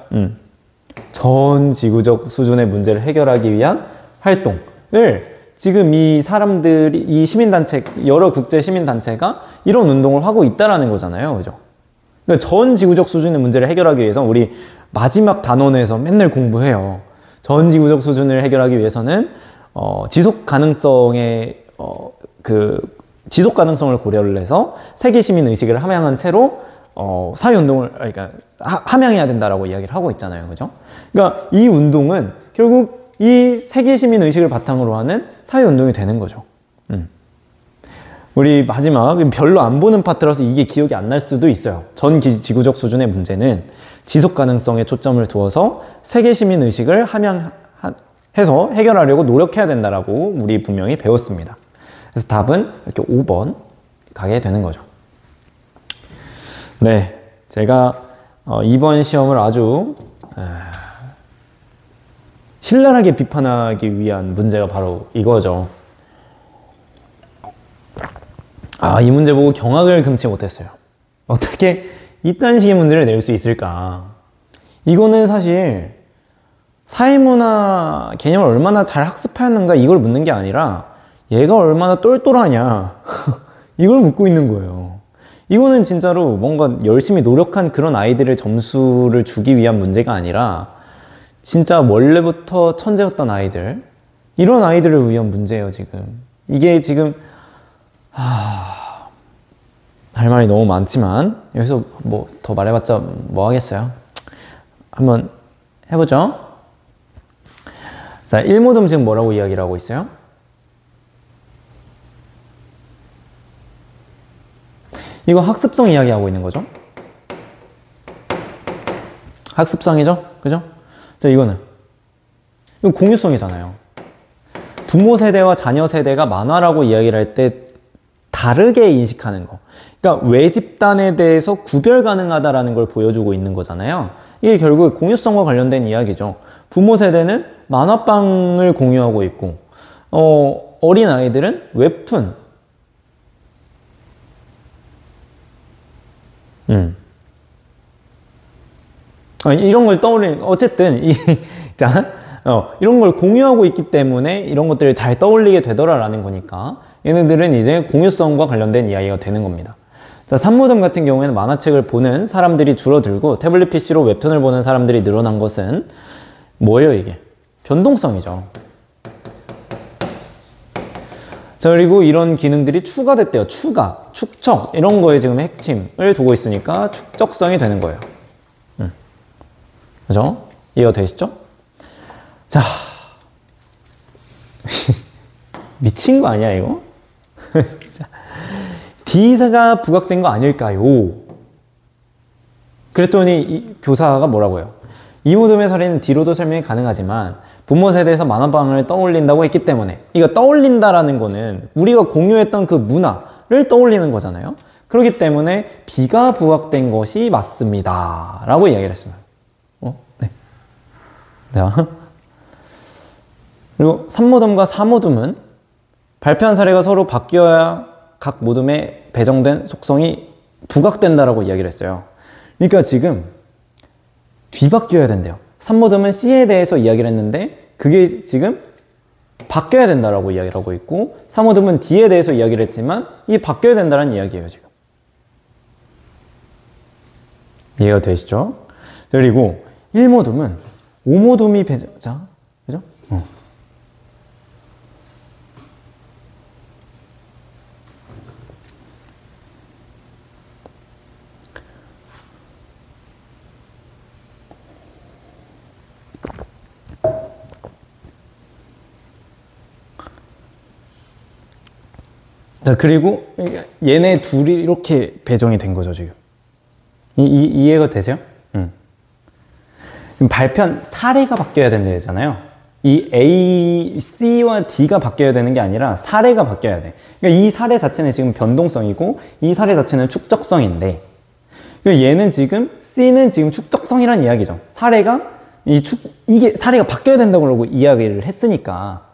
전 지구적 수준의 문제를 해결하기 위한 활동을 지금 이 사람들이, 이 시민단체, 여러 국제 시민단체가 이런 운동을 하고 있다라는 거잖아요. 그죠? 그러니까 전 지구적 수준의 문제를 해결하기 위해서 우리 마지막 단원에서 맨날 공부해요. 전 지구적 수준을 해결하기 위해서는 지속 가능성의 지속 가능성을 고려를 해서 세계 시민 의식을 함양한 채로 사회운동을, 그러니까 함양해야 된다라고 이야기를 하고 있잖아요. 그죠? 그러니까 이 운동은 결국 이 세계 시민 의식을 바탕으로 하는 사회운동이 되는 거죠. 우리 마지막 별로 안 보는 파트라서 이게 기억이 안 날 수도 있어요. 전 지구적 수준의 문제는 지속 가능성에 초점을 두어서 세계 시민 의식을 함양해서 해결하려고 노력해야 된다라고 우리 분명히 배웠습니다. 그래서 답은 이렇게 5번 가게 되는 거죠. 네, 제가 이번 시험을 아주 신랄하게 비판하기 위한 문제가 바로 이거죠. 이 문제 보고 경악을 금치 못했어요. 어떻게 이딴 식의 문제를 낼 수 있을까? 이거는 사실 사회문화 개념을 얼마나 잘 학습하였는가 이걸 묻는 게 아니라 얘가 얼마나 똘똘하냐 이걸 묻고 있는 거예요. 이거는 진짜로 뭔가 열심히 노력한 그런 아이들의 점수를 주기 위한 문제가 아니라 진짜 원래부터 천재였던 아이들, 이런 아이들을 위한 문제예요. 지금 이게 지금 할 말이 너무 많지만 여기서 뭐 더 말해봤자 뭐 하겠어요. 한번 해보죠. 자, 1모 음식 뭐라고 이야기를 하고 있어요? 이거 학습성 이야기하고 있는 거죠. 학습성이죠? 그죠? 자, 이거 공유성이잖아요. 부모 세대와 자녀 세대가 만화라고 이야기를 할 때 다르게 인식하는 거. 그러니까 외집단에 대해서 구별 가능하다라는 걸 보여주고 있는 거잖아요. 이게 결국 공유성과 관련된 이야기죠. 부모 세대는 만화방을 공유하고 있고, 어린 아이들은 웹툰, 이런 걸 떠올리는, 어쨌든, 자, 이런 걸 공유하고 있기 때문에 이런 것들을 잘 떠올리게 되더라라는 거니까 얘네들은 이제 공유성과 관련된 이야기가 되는 겁니다. 자, 산모듬 같은 경우에는 만화책을 보는 사람들이 줄어들고 태블릿 PC로 웹툰을 보는 사람들이 늘어난 것은 뭐예요, 이게? 변동성이죠. 자, 그리고 이런 기능들이 추가됐대요. 추가, 축적 이런 거에 지금 핵심을 두고 있으니까 축적성이 되는 거예요. 그죠? 이해가 되시죠? 자, 미친 거 아니야 이거? D가 부각된 거 아닐까요? 그랬더니 이 교사가 뭐라고 해요? 이모듬의 사례는 D로도 설명이 가능하지만 부모 세대에서 만화방을 떠올린다고 했기 때문에, 이거 떠올린다라는 거는 우리가 공유했던 그 문화를 떠올리는 거잖아요. 그렇기 때문에 B가 부각된 것이 맞습니다 라고 이야기를 했습니다. 네. 자, 그리고 산모듬과 사모듬은 발표한 사례가 서로 바뀌어야 각 모듬에 배정된 속성이 부각된다라고 이야기를 했어요. 그러니까 지금 뒤바뀌어야 된대요. 산모듬은 C에 대해서 이야기를 했는데 그게 지금 바뀌어야 된다라고 이야기를 하고 있고, 사모듬은 D에 대해서 이야기를 했지만 이게 바뀌어야 된다는 이야기예요 지금. 이해가 되시죠? 그리고 1모듬은 5모듬이 배정, 자, 그죠? 자, 그리고 얘네 둘이 이렇게 배정이 된 거죠 지금. 이해가 되세요? 지금 발표한 사례가 바뀌어야 된다잖아요. 이 A, C와 D가 바뀌어야 되는 게 아니라 사례가 바뀌어야 돼. 그러니까 이 사례 자체는 지금 변동성이고 이 사례 자체는 축적성인데, 얘는 지금 C는 지금 축적성이란 이야기죠. 사례가 이게 사례가 바뀌어야 된다고 이야기를 했으니까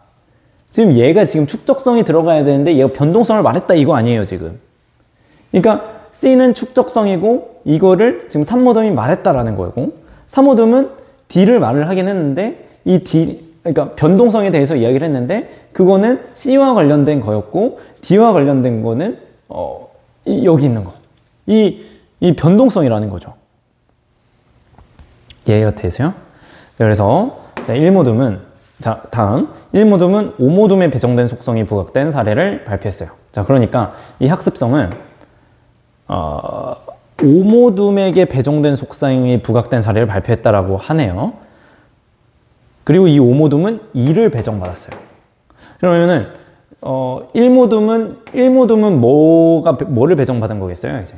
지금 얘가 지금 축적성이 들어가야 되는데 얘가 변동성을 말했다 이거 아니에요 지금. 그러니까 C는 축적성이고 이거를 지금 산모듬이 말했다라는 거고, 사모듬은 D를 말을 하긴 했는데 이 D, 그러니까 변동성에 대해서 이야기를 했는데 그거는 C와 관련된 거였고 D와 관련된 거는 여기 있는 거. 이 변동성이라는 거죠. 이해가 되세요? 그래서 1모듬은, 자, 다음 1모듬은 5모듬에 배정된 속성이 부각된 사례를 발표했어요. 자, 그러니까 이 학습성은 5모듬에게 배정된 속성이 부각된 사례를 발표했다라고 하네요. 그리고 이 5모듬은 2를 배정받았어요. 그러면은 1모듬은 뭐를 배정받은 거겠어요? 이제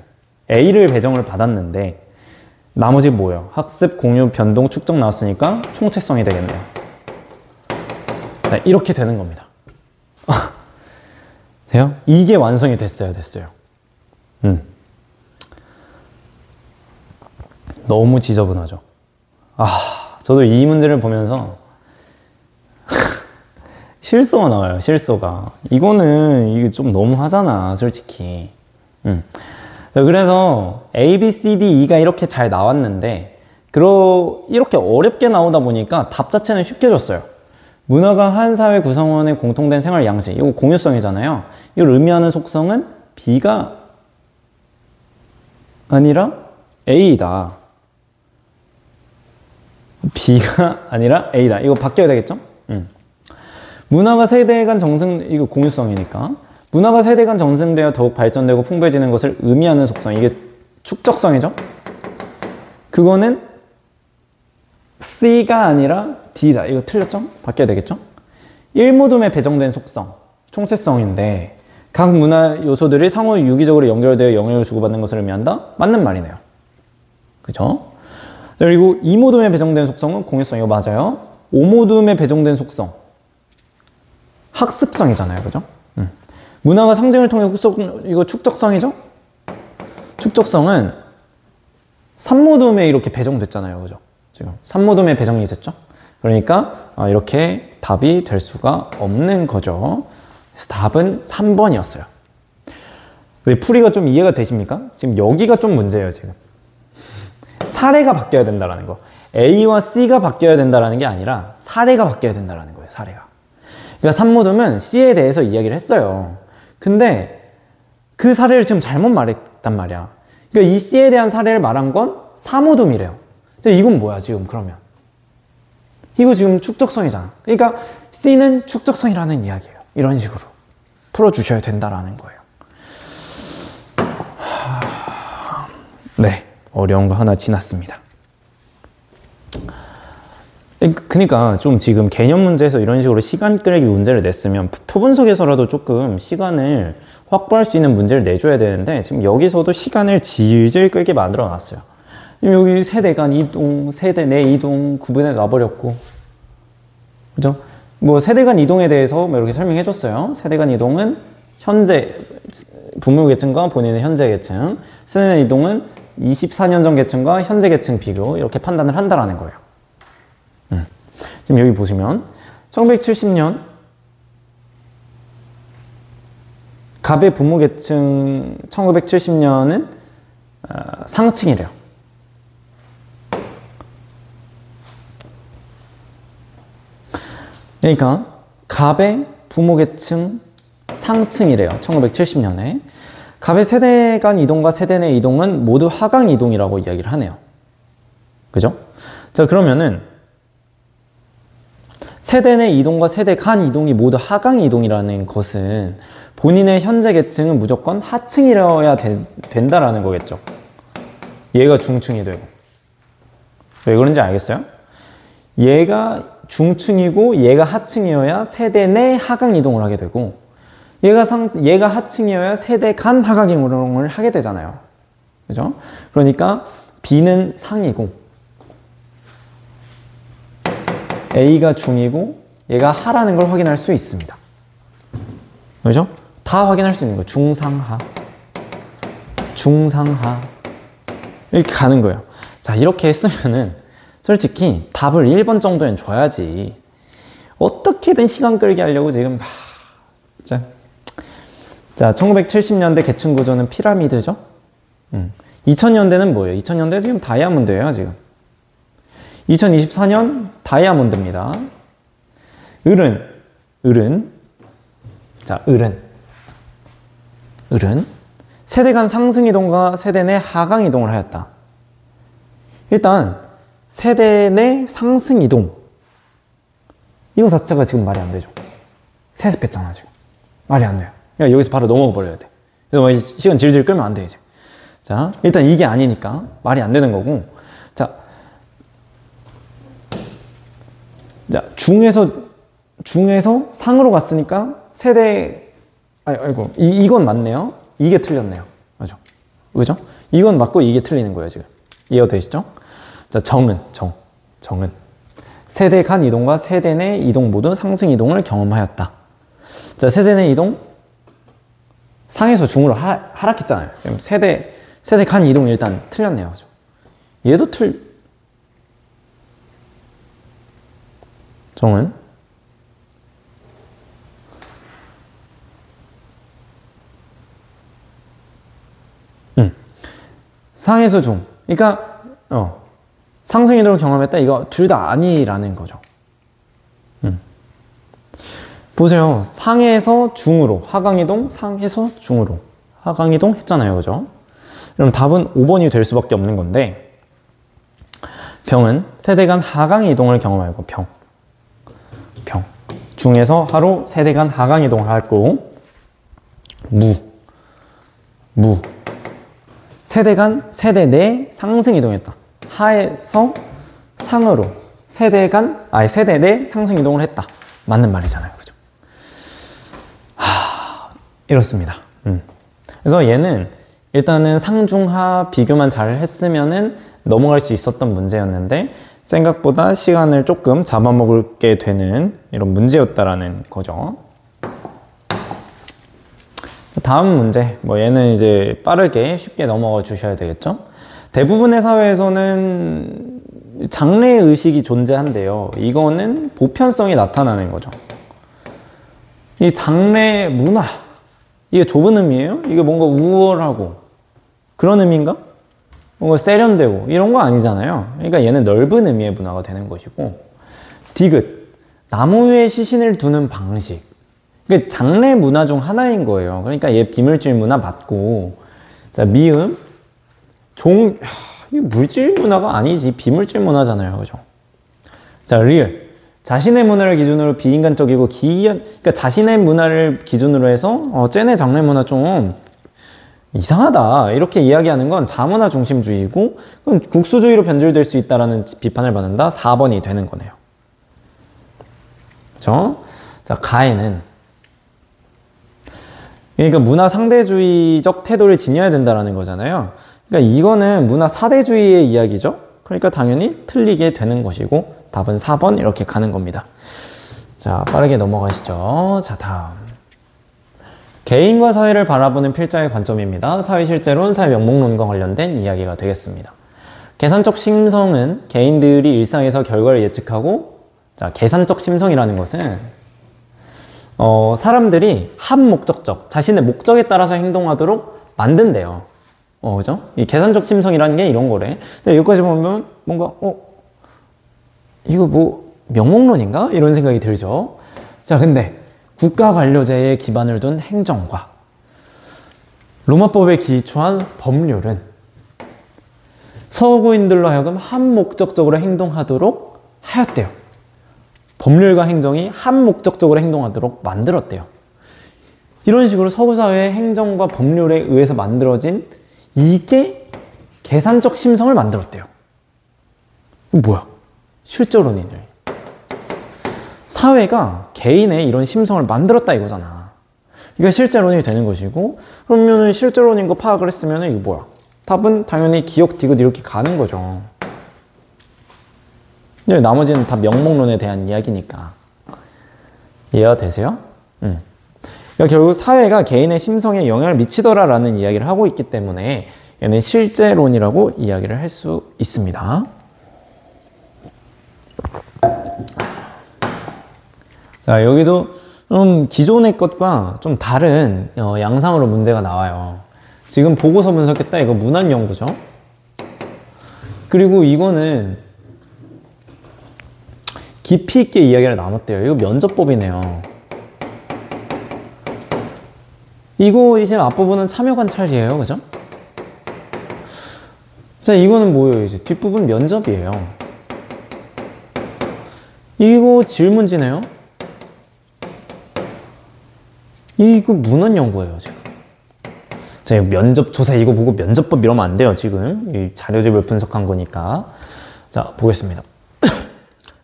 A를 배정을 받았는데 나머지 뭐예요? 학습, 공유, 변동, 축적 나왔으니까 총체성이 되겠네요. 네, 이렇게 되는 겁니다. 돼요? 이게 완성이 됐어요. 너무 지저분하죠. 저도 이 문제를 보면서 실소가 나와요. 실소가. 이게 좀 너무 하잖아, 솔직히. 그래서 A, B, C, D, E가 이렇게 잘 나왔는데 이렇게 어렵게 나오다 보니까 답 자체는 쉽게 줬어요. 문화가 한 사회 구성원의 공통된 생활 양식, 이거 공유성이잖아요. 이걸 의미하는 속성은 B가 아니라 A다. B가 아니라 A다. 이거 바뀌어야 되겠죠? 문화가 세대 간 이거 공유성이니까. 문화가 세대 간 정승되어 더욱 발전되고 풍부해지는 것을 의미하는 속성, 이게 축적성이죠? 그거는 C가 아니라 D다. 이거 틀렸죠? 바뀌어야 되겠죠? 1모듬에 배정된 속성, 총체성인데 각 문화 요소들이 상호 유기적으로 연결되어 영향을 주고받는 것을 의미한다? 맞는 말이네요. 그죠? 그리고 2모듬에 배정된 속성은 공유성, 이거 맞아요. 5모듬에 배정된 속성, 학습성이잖아요. 그죠? 문화가 상징을 통해 이거 축적성이죠? 축적성은 3모듬에 이렇게 배정됐잖아요. 그죠? 지금 3모듬에 배정이 됐죠? 그러니까 이렇게 답이 될 수가 없는 거죠. 그래서 답은 3번이었어요. 왜 풀이가 좀 이해가 되십니까? 지금 여기가 좀 문제예요. 지금 사례가 바뀌어야 된다는 거. A와 C가 바뀌어야 된다는 게 아니라 사례가 바뀌어야 된다는 거예요. 사례가. 그러니까 산모듬은 C에 대해서 이야기를 했어요. 근데 그 사례를 지금 잘못 말했단 말이야. 그러니까 이 C에 대한 사례를 말한 건 사모듬이래요. 이건 뭐야 지금 그러면? 이거 지금 축적성이잖아. 그러니까 C는 축적성이라는 이야기예요. 이런 식으로 풀어주셔야 된다라는 거예요. 네, 어려운 거 하나 지났습니다. 그러니까 좀 지금 개념 문제에서 이런 식으로 시간 끌기 문제를 냈으면 표분석에서라도 조금 시간을 확보할 수 있는 문제를 내줘야 되는데 지금 여기서도 시간을 질질 끌게 만들어 놨어요. 여기 세대 간 이동, 세대 내 이동 구분해 놔버렸고, 그죠? 뭐 세대 간 이동에 대해서 뭐 이렇게 설명해 줬어요. 세대 간 이동은 현재 부모 계층과 본인의 현재 계층, 세대 간 이동은 24년 전 계층과 현재 계층 비교, 이렇게 판단을 한다라는 거예요. 지금 여기 보시면 1970년 갑의 부모 계층 1970년은 상층이래요. 그러니까 갑의 부모 계층 상층이래요. 1970년에. 갑의 세대 간 이동과 세대 내 이동은 모두 하강 이동이라고 이야기를 하네요. 그죠? 자, 그러면은 세대 내 이동과 세대 간 이동이 모두 하강 이동이라는 것은 본인의 현재 계층은 무조건 하층이어야 된다라는 거겠죠. 얘가 중층이 되고. 왜 그런지 알겠어요? 얘가 중층이고 얘가 하층이어야 세대 내 하강 이동을 하게 되고, 얘가 하층이어야 세대 간 하강 이동을 하게 되잖아요. 그죠? 그러니까 B는 상이고 A가 중이고 얘가 하라는 걸 확인할 수 있습니다. 그죠? 다 확인할 수 있는 거예요. 중상하, 중상하 이렇게 가는 거예요. 자, 이렇게 했으면은 솔직히 답을 1번 정도는 줘야지. 어떻게든 시간 끌게 하려고 지금 자, 1970년대 계층 구조는 피라미드죠. 2000년대는 뭐예요? 2000년대 지금 다이아몬드예요. 지금 2024년 다이아몬드입니다. 을은 자, 을은 세대 간 상승 이동과 세대 내 하강 이동을 하였다. 일단 세대 내 상승 이동, 이거 자체가 지금 말이 안 되죠. 세습했잖아 지금. 말이 안 돼요. 그냥 여기서 바로 넘어가 버려야 돼. 그래서 시간 질질 끌면 안 돼 이제. 자, 일단 이게 아니니까 말이 안 되는 거고. 자, 중에서 상으로 갔으니까 세대, 아이고, 이건 맞네요. 이게 틀렸네요. 맞죠? 그죠? 이건 맞고 이게 틀리는 거예요, 지금. 이해가 되시죠? 자, 정은. 세대 간 이동과 세대 내 이동 모두 상승 이동을 경험하였다. 자, 세대 내 이동, 상에서 중으로 하락했잖아요. 그럼 세대 간 이동이 일단 틀렸네요. 그죠? 얘도 정은 상에서 중, 그러니까 상승 이동을 경험했다. 이거 둘 다 아니라는 거죠. 보세요. 상에서 중으로 하강 이동, 상에서 중으로 하강 이동 했잖아요. 그죠? 그럼 답은 5번이 될 수밖에 없는 건데, 병은 세대 간 하강 이동을 경험하고, 병 중에서 하로 세대 간 하강 이동을 하고, 무 세대 내 상승 이동했다. 하에서 상으로 세대 내 상승 이동을 했다. 맞는 말이잖아요. 그죠? 이렇습니다. 그래서 얘는 일단은 상중하 비교만 잘 했으면은 넘어갈 수 있었던 문제였는데, 생각보다 시간을 조금 잡아먹게 되는 이런 문제였다라는 거죠. 다음 문제, 얘는 이제 빠르게 쉽게 넘어가 주셔야 되겠죠. 대부분의 사회에서는 장래의식이 존재한대요. 이거는 보편성이 나타나는 거죠. 이 장래 문화, 이게 좁은 의미예요? 이게 뭔가 우월하고 그런 의미인가? 뭔가 세련되고 이런 거 아니잖아요. 그러니까 얘는 넓은 의미의 문화가 되는 것이고, 디귿, 나무 위에 시신을 두는 방식. 그러니까 장례 문화 중 하나인 거예요. 그러니까 얘 비물질 문화 맞고, 자, 미음, 이게 물질 문화가 아니지. 비물질 문화잖아요. 그죠? 자, 리을. 자신의 문화를 기준으로 비인간적이고 기이한, 그러니까 자신의 문화를 기준으로 해서, 쟤네 장례 문화 좀 이상하다. 이렇게 이야기하는 건 자문화 중심주의고, 그럼 국수주의로 변질될 수 있다라는 비판을 받는다. 4번이 되는 거네요. 그죠? 자, 가해는. 그러니까 문화 상대주의적 태도를 지녀야 된다라는 거잖아요. 그러니까 이거는 문화 사대주의의 이야기죠. 그러니까 당연히 틀리게 되는 것이고, 답은 4번 이렇게 가는 겁니다. 자, 빠르게 넘어가시죠. 자, 다음. 개인과 사회를 바라보는 필자의 관점입니다. 사회실제론, 사회명목론과 관련된 이야기가 되겠습니다. 계산적 심성은 개인들이 일상에서 결과를 예측하고, 자, 계산적 심성이라는 것은 사람들이 한목적적, 자신의 목적에 따라서 행동하도록 만든대요. 그죠? 이 계산적 심성이라는 게 이런 거래. 근데 여기까지 보면 뭔가, 이거 뭐, 명목론인가? 이런 생각이 들죠. 자, 근데 국가 관료제에 기반을 둔 행정과 로마법에 기초한 법률은 서구인들로 하여금 한목적적으로 행동하도록 하였대요. 법률과 행정이 한목적적으로 행동하도록 만들었대요. 이런 식으로 서구 사회의 행정과 법률에 의해서 만들어진 이게 계산적 심성을 만들었대요. 이거 뭐야? 실제론이네. 사회가 개인의 이런 심성을 만들었다 이거잖아. 이게 실제론이 되는 것이고, 그러면은 실제론인 거 파악을 했으면 이거 뭐야? 답은 당연히 기억, 디귿 이렇게 가는 거죠. 나머지는 다 명목론에 대한 이야기니까. 이해가 되세요? 그러니까 결국 사회가 개인의 심성에 영향을 미치더라라는 이야기를 하고 있기 때문에 얘는 실제론이라고 이야기를 할 수 있습니다. 자, 여기도 좀 기존의 것과 좀 다른 양상으로 문제가 나와요. 지금 보고서 분석했다. 이거 문안연구죠. 그리고 이거는 깊이 있게 이야기를 나눴대요. 이거 면접법이네요. 이거 이제 앞부분은 참여 관찰이에요. 그죠? 자, 이거는 뭐예요? 이제 뒷부분 면접이에요. 이거 질문지네요. 이거 문헌 연구예요, 지금. 자, 면접 조사 이거 보고 면접법 이러면 안 돼요, 지금. 이 자료집을 분석한 거니까. 자, 보겠습니다.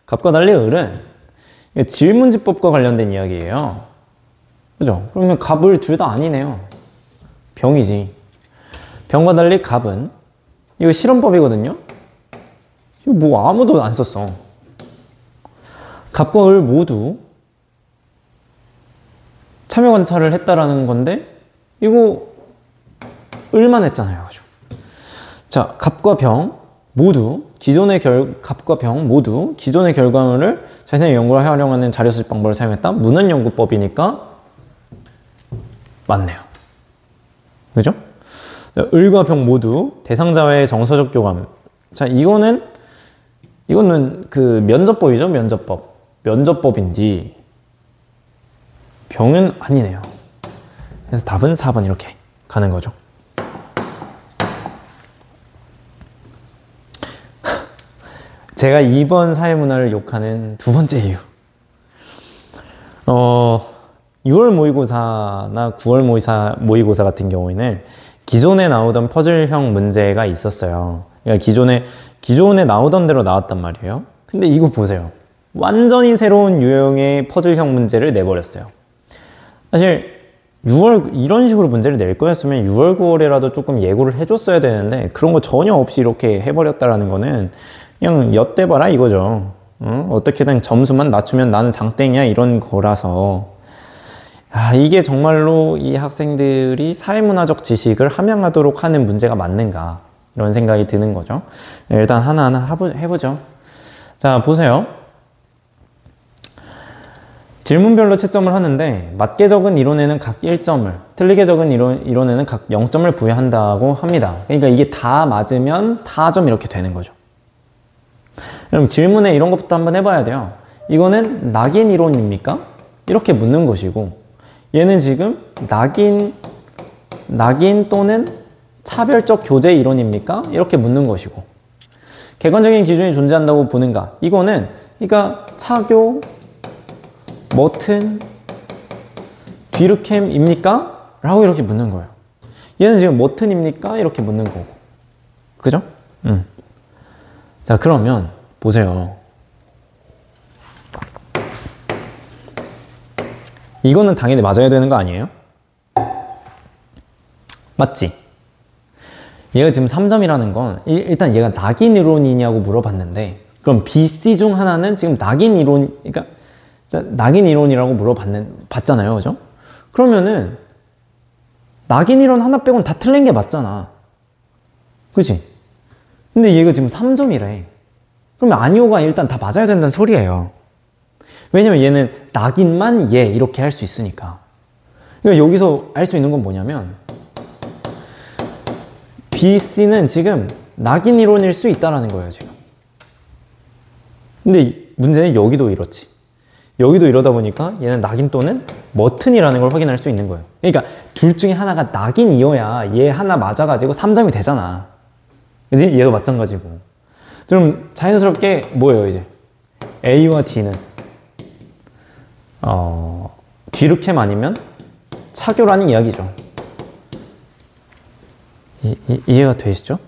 갑과 달리 을은 질문지법과 관련된 이야기예요. 그죠? 그러면 갑을 둘 다 아니네요. 병이지. 병과 달리 갑은 이거 실험법이거든요. 이거 뭐 아무도 안 썼어. 갑과 을 모두 참여 관찰을 했다라는 건데 이거 을만 했잖아요. 그죠? 자, 갑과 병 모두 갑과 병 모두 기존의 결과물을 자신의 연구를 활용하는 자료 수집 방법을 사용했다. 문헌 연구법이니까 맞네요. 그죠? 을과 병 모두 대상자와의 정서적 교감. 자, 이거는 그 면접법이죠. 면접법인지 병은 아니네요. 그래서 답은 4번 이렇게 가는 거죠. 제가 2번 사회문화를 욕하는 두 번째 이유. 6월 모의고사나 9월 모의고사 같은 경우에는 기존에 나오던 퍼즐형 문제가 있었어요. 그러니까 기존에 나오던 대로 나왔단 말이에요. 근데 이거 보세요. 완전히 새로운 유형의 퍼즐형 문제를 내버렸어요. 사실 6월 이런 식으로 문제를 낼 거였으면 6월, 9월에라도 조금 예고를 해줬어야 되는데 그런 거 전혀 없이 이렇게 해버렸다라는 거는 그냥 엿대봐라 이거죠. 어떻게든 점수만 낮추면 나는 장땡이야 이런 거라서 이게 정말로 이 학생들이 사회문화적 지식을 함양하도록 하는 문제가 맞는가 이런 생각이 드는 거죠. 일단 하나하나 해보죠. 자, 보세요. 질문별로 채점을 하는데 맞게 적은 이론에는 각 1점을, 틀리게 적은 이론에는 각 0점을 부여한다고 합니다. 그러니까 이게 다 맞으면 4점 이렇게 되는 거죠. 그럼 질문에 이런 것부터 한번 해봐야 돼요. 이거는 낙인 이론입니까? 이렇게 묻는 것이고, 얘는 지금 낙인 또는 차별적 교제 이론입니까? 이렇게 묻는 것이고, 객관적인 기준이 존재한다고 보는가? 이거는 그러니까 차교, 머튼, 뒤르켐입니까? 라고 이렇게 묻는 거예요. 얘는 지금 머튼입니까? 이렇게 묻는 거고. 그죠? 자, 그러면 보세요. 이거는 당연히 맞아야 되는 거 아니에요? 맞지? 얘가 지금 3점이라는 건 일단 얘가 낙인 이론이냐고 물어봤는데, 그럼 B, C 중 하나는 지금 낙인 이론, 그러니까 낙인 이론이라고 봤잖아요. 그죠? 그러면은 낙인 이론 하나 빼고는 다 틀린 게 맞잖아. 그치? 근데 얘가 지금 3점이래. 그러면 아니오가 일단 다 맞아야 된다는 소리예요. 왜냐면 얘는 낙인만 얘 이렇게 할 수 있으니까. 그러니까 여기서 알 수 있는 건 뭐냐면 B, C는 지금 낙인 이론일 수 있다라는 거예요, 지금. 근데 문제는 여기도 이렇지. 여기도 이러다 보니까 얘는 낙인 또는 머튼이라는 걸 확인할 수 있는 거예요. 그러니까 둘 중에 하나가 낙인이어야 얘 하나 맞아가지고 3점이 되잖아. 그지? 얘도 마찬가지고. 그럼 자연스럽게 뭐예요, 이제? A와 D는 뒤르켐 아니면 차교라는 이야기죠. 이해가 되시죠?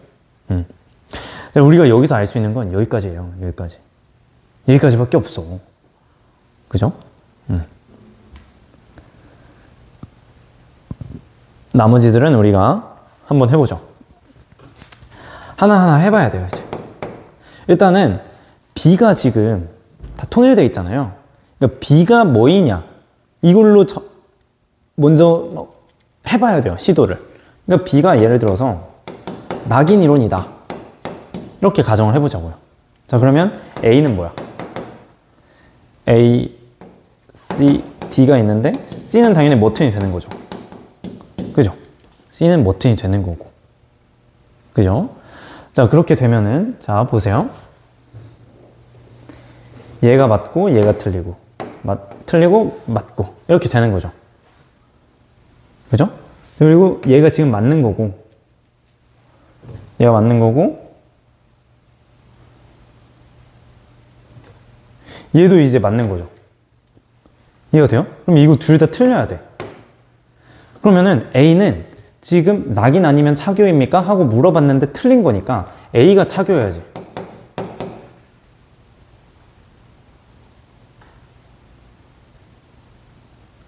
우리가 여기서 알 수 있는 건 여기까지예요. 여기까지밖에 없어. 그죠? 나머지들은 우리가 한번 해보죠. 하나하나 해봐야 돼요, 이제. 일단은 B가 지금 다 통일되어 있잖아요. 그러니까 B가 뭐이냐, 이걸로 먼저 해봐야 돼요, 시도를. 그러니까 B가 예를 들어서 낙인 이론이다, 이렇게 가정을 해보자고요. 자, 그러면 A는 뭐야? A, C, D가 있는데 C는 당연히 머튼이 되는 거죠. 그죠? C는 머튼이 되는 거고. 그죠? 자, 그렇게 되면은, 자, 보세요. 얘가 맞고 얘가 틀리고, 틀리고 맞고, 이렇게 되는 거죠. 그죠? 그리고 얘가 지금 맞는 거고, 얘가 맞는 거고, 얘도 이제 맞는 거죠. 이해가 돼요? 그럼 이거 둘 다 틀려야 돼. 그러면은 A는 지금 낙인 아니면 차교입니까? 하고 물어봤는데 틀린 거니까 A가 차교여야지.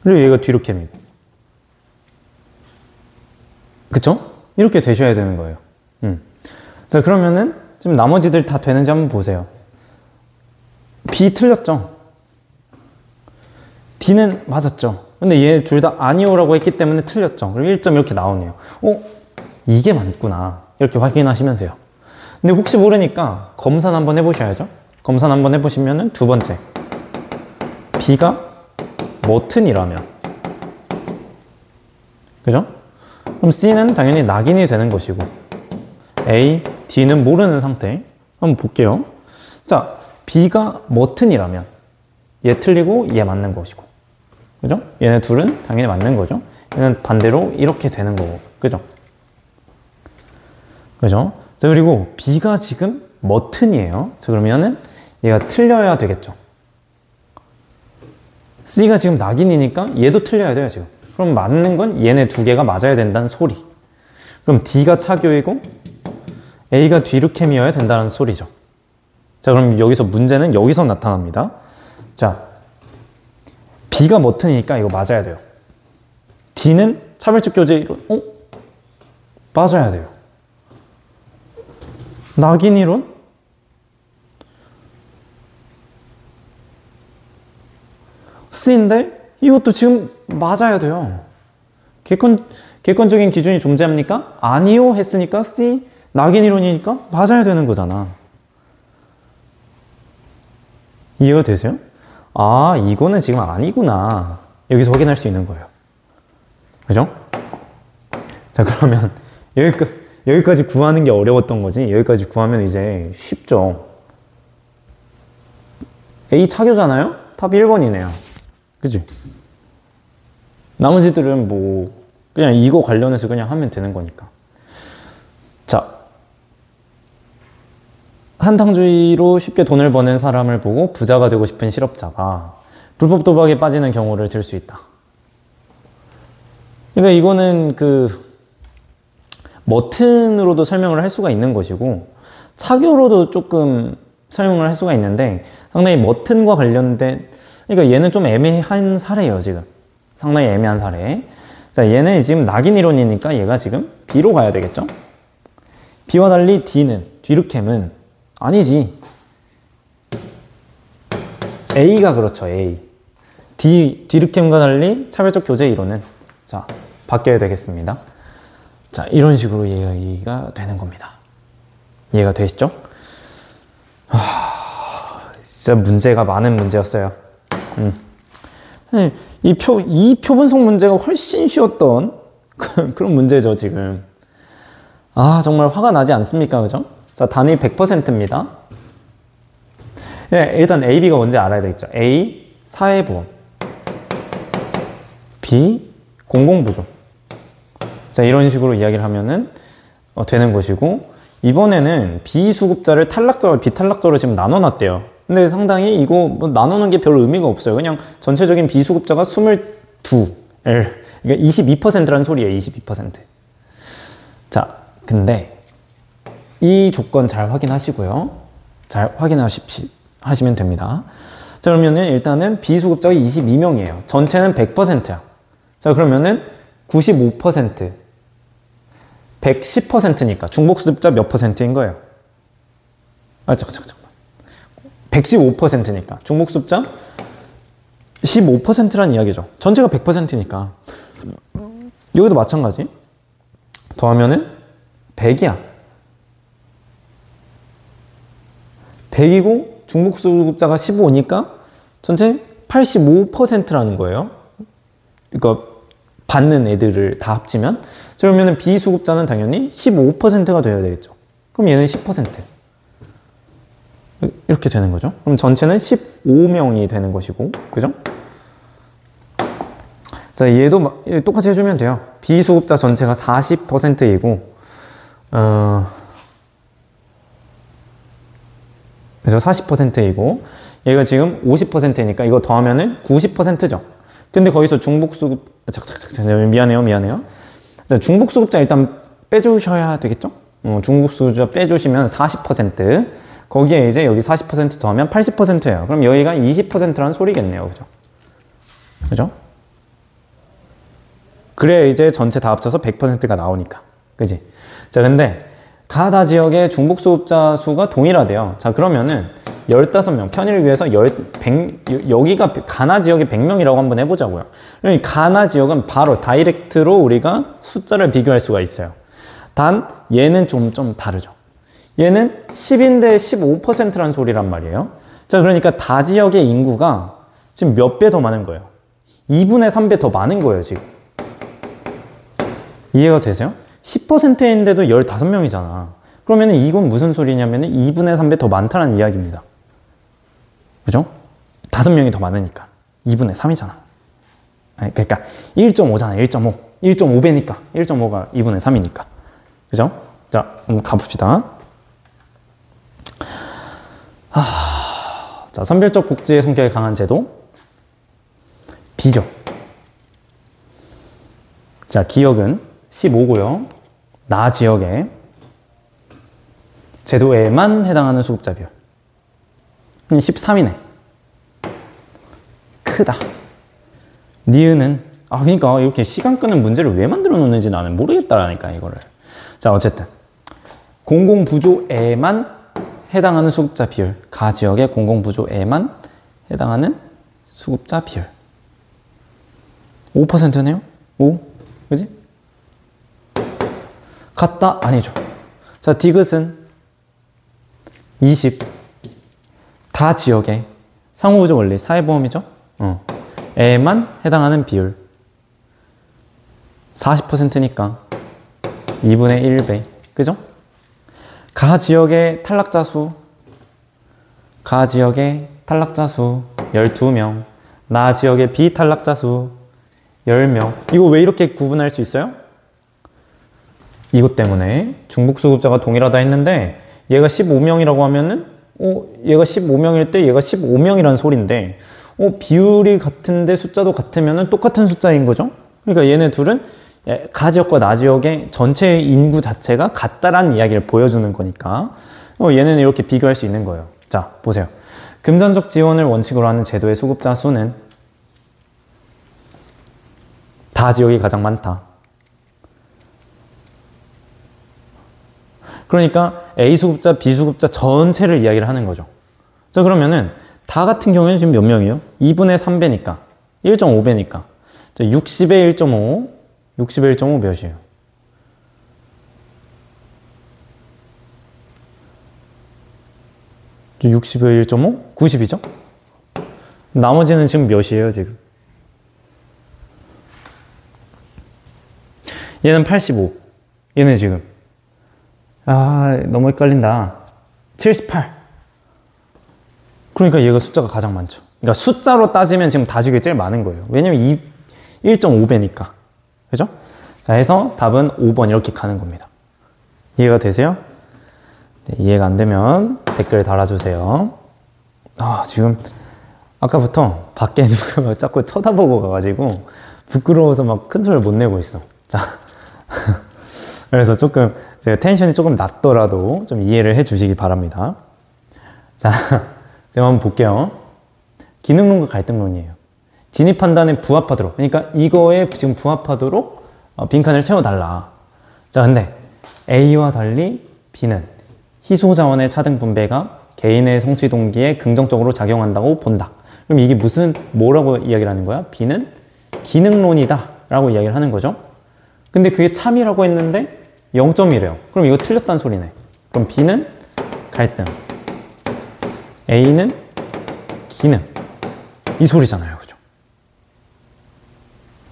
그리고 얘가 뒤르켐이고. 그쵸? 이렇게 되셔야 되는 거예요. 자, 그러면은 지금 나머지들 다 되는지 한번 보세요. B 틀렸죠? D는 맞았죠? 근데 얘 둘 다 아니오라고 했기 때문에 틀렸죠? 그럼 1점 이렇게 나오네요. 이게 맞구나. 이렇게 확인하시면 돼요. 근데 혹시 모르니까 검산 한번 해보셔야죠? 검산 한번 해보시면은 두 번째. B가 머튼이라면. 그죠? 그럼 C는 당연히 낙인이 되는 것이고, A, D는 모르는 상태. 한번 볼게요. 자, B가 머튼이라면 얘 틀리고 얘 맞는 것이고, 그죠? 얘네 둘은 당연히 맞는 거죠. 얘는 반대로 이렇게 되는 거고, 그죠? 그죠? 자, 그리고 B가 지금 머튼이에요. 자, 그러면은 얘가 틀려야 되겠죠. C가 지금 낙인이니까 얘도 틀려야 돼요, 지금. 그럼 맞는 건 얘네 두 개가 맞아야 된다는 소리. 그럼 D가 차교이고 A가 뒤르켐이어야 된다는 소리죠. 자, 그럼 여기서 문제는 여기서 나타납니다. 자, B가 머튼이니까 이거 맞아야 돼요. D는 차별적 교제 이론, 맞아야 돼요. 낙인 이론? C인데 이것도 지금 맞아야 돼요. 객관적인 기준이 존재합니까? 아니요 했으니까 C, 낙인 이론이니까 맞아야 되는 거잖아. 이해가 되세요? 아, 이거는 지금 아니구나. 여기서 확인할 수 있는 거예요. 그죠? 자, 그러면 여기까지 구하는 게 어려웠던 거지. 여기까지 구하면 이제 쉽죠. A 차교잖아요? 답 1번이네요. 그치? 나머지들은 뭐 그냥 이거 관련해서 그냥 하면 되는 거니까. 자, 한탕주의로 쉽게 돈을 버는 사람을 보고 부자가 되고 싶은 실업자가 불법 도박에 빠지는 경우를 들 수 있다. 그러니까 이거는 그 머튼으로도 설명을 할 수가 있는 것이고 차교로도 조금 설명을 할 수가 있는데 상당히 머튼과 관련된, 그러니까 얘는 좀 애매한 사례예요. 지금 상당히 애매한 사례. 자, 얘는 지금 낙인 이론이니까 얘가 지금 B로 가야 되겠죠? B와 달리 D는, 뒤르켐은 아니지. A가 그렇죠. A. 뒤르켐과 달리 차별적 교제 이론은, 자, 바뀌어야 되겠습니다. 자, 이런 식으로 얘기가 되는 겁니다. 이해가 되시죠? 진짜 문제가 많은 문제였어요. 이 표분석 문제가 훨씬 쉬웠던 그런 문제죠, 지금. 아, 정말 화가 나지 않습니까? 그죠? 자, 단위 100%입니다. 네, 일단 A, B가 뭔지 알아야 되겠죠. A, 사회보험. B, 공공부조. 자, 이런 식으로 이야기를 하면은 되는 것이고, 이번에는 비수급자를 탈락자와 비탈락자로 지금 나눠놨대요. 근데 상당히 이거 뭐 나누는 게 별 의미가 없어요. 그냥 전체적인 비수급자가 22L, 그러니까 22%라는 소리예요. 22%. 자, 근데 이 조건 잘 확인하시고요. 잘 하시면 됩니다. 자, 그러면은 일단은 비수급자가 22명이에요. 전체는 100%야. 자, 그러면은 95%, 110%니까 중복수급자 몇 %인 거예요? 아, 잠깐. 115%니까 중복수급자 15%라는 이야기죠. 전체가 100%니까 여기도 마찬가지. 더하면은 100이야. 100이고 중복수급자가 15니까 전체 85%라는 거예요. 그러니까 받는 애들을 다 합치면. 그러면은 비수급자는 당연히 15%가 되어야 되겠죠. 그럼 얘는 10%. 이렇게 되는 거죠. 그럼 전체는 15명이 되는 것이고, 그죠? 자, 얘도 똑같이 해주면 돼요. 비수급자 전체가 40%이고, 그래서 40%이고, 얘가 지금 50%니까 이거 더하면은 90%죠. 근데 거기서 중복수급, 미안해요. 자, 중복수급자 일단 빼주셔야 되겠죠? 중복수급자 빼주시면 40%, 거기에 이제 여기 40% 더하면 80%예요. 그럼 여기가 20%라는 소리겠네요. 그죠? 그래야 이제 전체 다 합쳐서 100%가 나오니까. 그지? 자, 근데 가다 지역의 중복수급자 수가 동일하대요. 자, 그러면은 15명, 편의를 위해서 여기가 가나 지역이 100명이라고 한번 해보자고요. 그러니까 가나 지역은 바로 다이렉트로 우리가 숫자를 비교할 수가 있어요. 단 얘는 좀 다르죠. 얘는 10인데 15%라는 소리란 말이에요. 자, 그러니까 다 지역의 인구가 지금 몇 배 더 많은 거예요? 2분의 3배 더 많은 거예요, 지금. 이해가 되세요? 10%인데도 15명이잖아. 그러면 이건 무슨 소리냐면 2분의 3배 더 많다는 이야기입니다. 그죠? 5명이 더 많으니까 2분의 3이잖아. 그러니까 1.5잖아. 1.5. 1.5배니까 1.5가 2분의 3이니까. 그죠? 자, 한번 가봅시다. 자, 선별적 복지의 성격이 강한 제도 B죠. 자, 기역은 15고요. 나 지역에 제도에만 해당하는 수급자 비율 13이네. 크다. 니은은 그러니까 이렇게 시간 끄는 문제를 왜 만들어 놓는지 나는 모르겠다라니까 이거를. 자, 어쨌든 공공부조에만 해당하는 수급자 비율, 가 지역의 공공부조에만 해당하는 수급자 비율 5%네요? 5? 그지? 같다? 아니죠. 자, 디귿은 20, 다 지역의 상호부적 원리, 사회보험이죠? 에만 해당하는 비율 40%니까 2분의 1배, 그죠? 가 지역의 탈락자 수, 가 지역의 탈락자 수 12명, 나 지역의 비탈락자 수 10명. 이거 왜 이렇게 구분할 수 있어요? 이것 때문에 중복수급자가 동일하다 했는데 얘가 15명이라고 하면은 얘가 15명일 때 얘가 15명이라는 소린데 비율이 같은데 숫자도 같으면은 똑같은 숫자인 거죠? 그러니까 얘네 둘은 가 지역과 나 지역의 전체 인구 자체가 같다라는 이야기를 보여주는 거니까 얘는 이렇게 비교할 수 있는 거예요. 자, 보세요. 금전적 지원을 원칙으로 하는 제도의 수급자 수는 다 지역이 가장 많다. 그러니까 A 수급자, B 수급자 전체를 이야기를 하는 거죠. 자, 그러면은 다 같은 경우에는 지금 몇 명이에요? 2분의 3배니까 1.5배니까 60의 1.5, 60의 1.5 몇이에요? 저 60의 1.5? 90이죠? 나머지는 지금 몇이에요, 지금? 얘는 85. 얘는 지금. 너무 헷갈린다. 78. 그러니까 얘가 숫자가 가장 많죠. 그러니까 숫자로 따지면 지금 다지게 제일 많은 거예요. 왜냐면 1.5배니까. 그죠? 자, 해서 답은 5번 이렇게 가는 겁니다. 이해가 되세요? 네, 이해가 안 되면 댓글 달아주세요. 지금 아까부터 밖에 누가 자꾸 쳐다보고 가가지고 부끄러워서 막 큰 소리를 못 내고 있어. 자, 그래서 조금 제가 텐션이 조금 낮더라도 좀 이해를 해 주시기 바랍니다. 자, 제가 한번 볼게요. 기능론과 갈등론이에요. 진입 판단에 부합하도록, 그러니까 이거에 지금 부합하도록 빈칸을 채워달라. 자, 근데 A와 달리 B는 희소 자원의 차등 분배가 개인의 성취 동기에 긍정적으로 작용한다고 본다. 그럼 이게 뭐라고 이야기를 하는 거야? B는 기능론이다 라고 이야기를 하는 거죠. 근데 그게 참이라고 했는데 0.1이에요. 그럼 이거 틀렸다는 소리네. 그럼 B는 갈등, A는 기능, 이 소리잖아요. 그죠?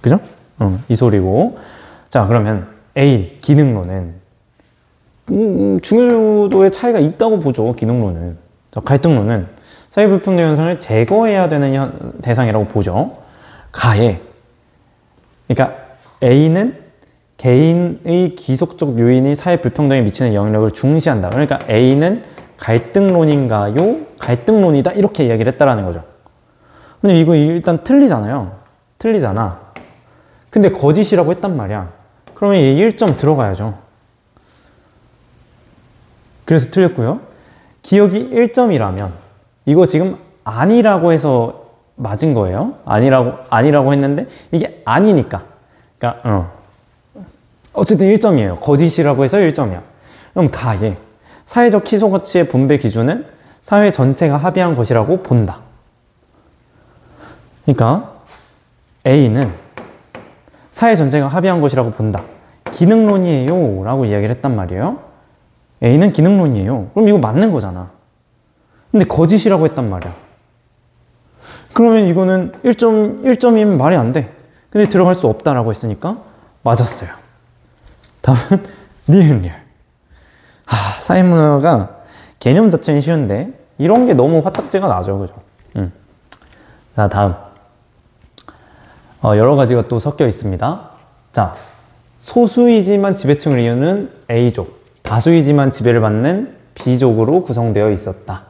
그죠? 이 소리고. 자, 그러면 A, 기능론은 중요도의 차이가 있다고 보죠. 기능론은. 자, 갈등론은 사회불평등 현상을 제거해야 되는 대상이라고 보죠. 가에, 그러니까 A는 개인의 기속적 요인이 사회 불평등에 미치는 영향력을 중시한다. 그러니까 A는 갈등론인가요? 갈등론이다. 이렇게 이야기를 했다라는 거죠. 근데 이거 일단 틀리잖아요. 틀리잖아. 근데 거짓이라고 했단 말이야. 그러면 얘 1점 들어가야죠. 그래서 틀렸고요. 기억이 1점이라면 이거 지금 아니라고 해서 맞은 거예요. 아니라고 했는데 이게 아니니까. 그러니까 어쨌든 1점이에요. 거짓이라고 해서 1점이야. 그럼 가에 사회적 희소 가치의 분배 기준은 사회 전체가 합의한 것이라고 본다. 그러니까 A는 사회 전체가 합의한 것이라고 본다. 기능론이에요 라고 이야기를 했단 말이에요. A는 기능론이에요. 그럼 이거 맞는 거잖아. 근데 거짓이라고 했단 말이야. 그러면 이거는 1점이면 말이 안 돼. 근데 들어갈 수 없다라고 했으니까 맞았어요. 답은 니은리얼. 사회문화가 개념 자체는 쉬운데 이런 게 너무 화딱지가 나죠. 그죠? 자, 다음. 여러 가지가 또 섞여 있습니다. 자, 소수이지만 지배층을 이루는 A족, 다수이지만 지배를 받는 B족으로 구성되어 있었다.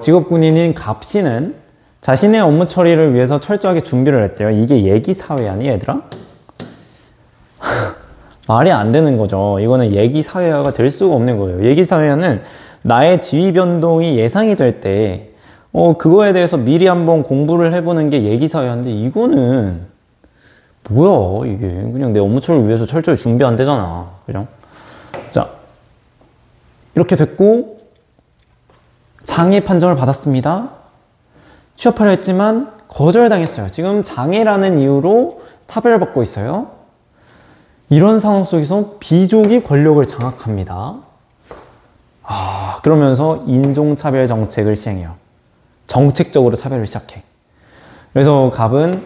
직업군인인 갑씨는 자신의 업무 처리를 위해서 철저하게 준비를 했대요. 이게 얘기사회 아니 얘들아? 말이 안 되는 거죠. 이거는 얘기사회화가 될 수가 없는 거예요. 얘기사회화는 나의 지위 변동이 예상이 될 때 그거에 대해서 미리 한번 공부를 해보는 게 얘기사회화인데 이거는 뭐야 이게 그냥 내 업무 처리를 위해서 철저히 준비 안 되잖아. 그죠? 자, 이렇게 됐고 장애 판정을 받았습니다. 취업하려 했지만 거절당했어요. 지금 장애라는 이유로 차별받고 있어요. 이런 상황 속에서 B족이 권력을 장악합니다. 그러면서 인종차별 정책을 시행해요. 정책적으로 차별을 시작해. 그래서 갑은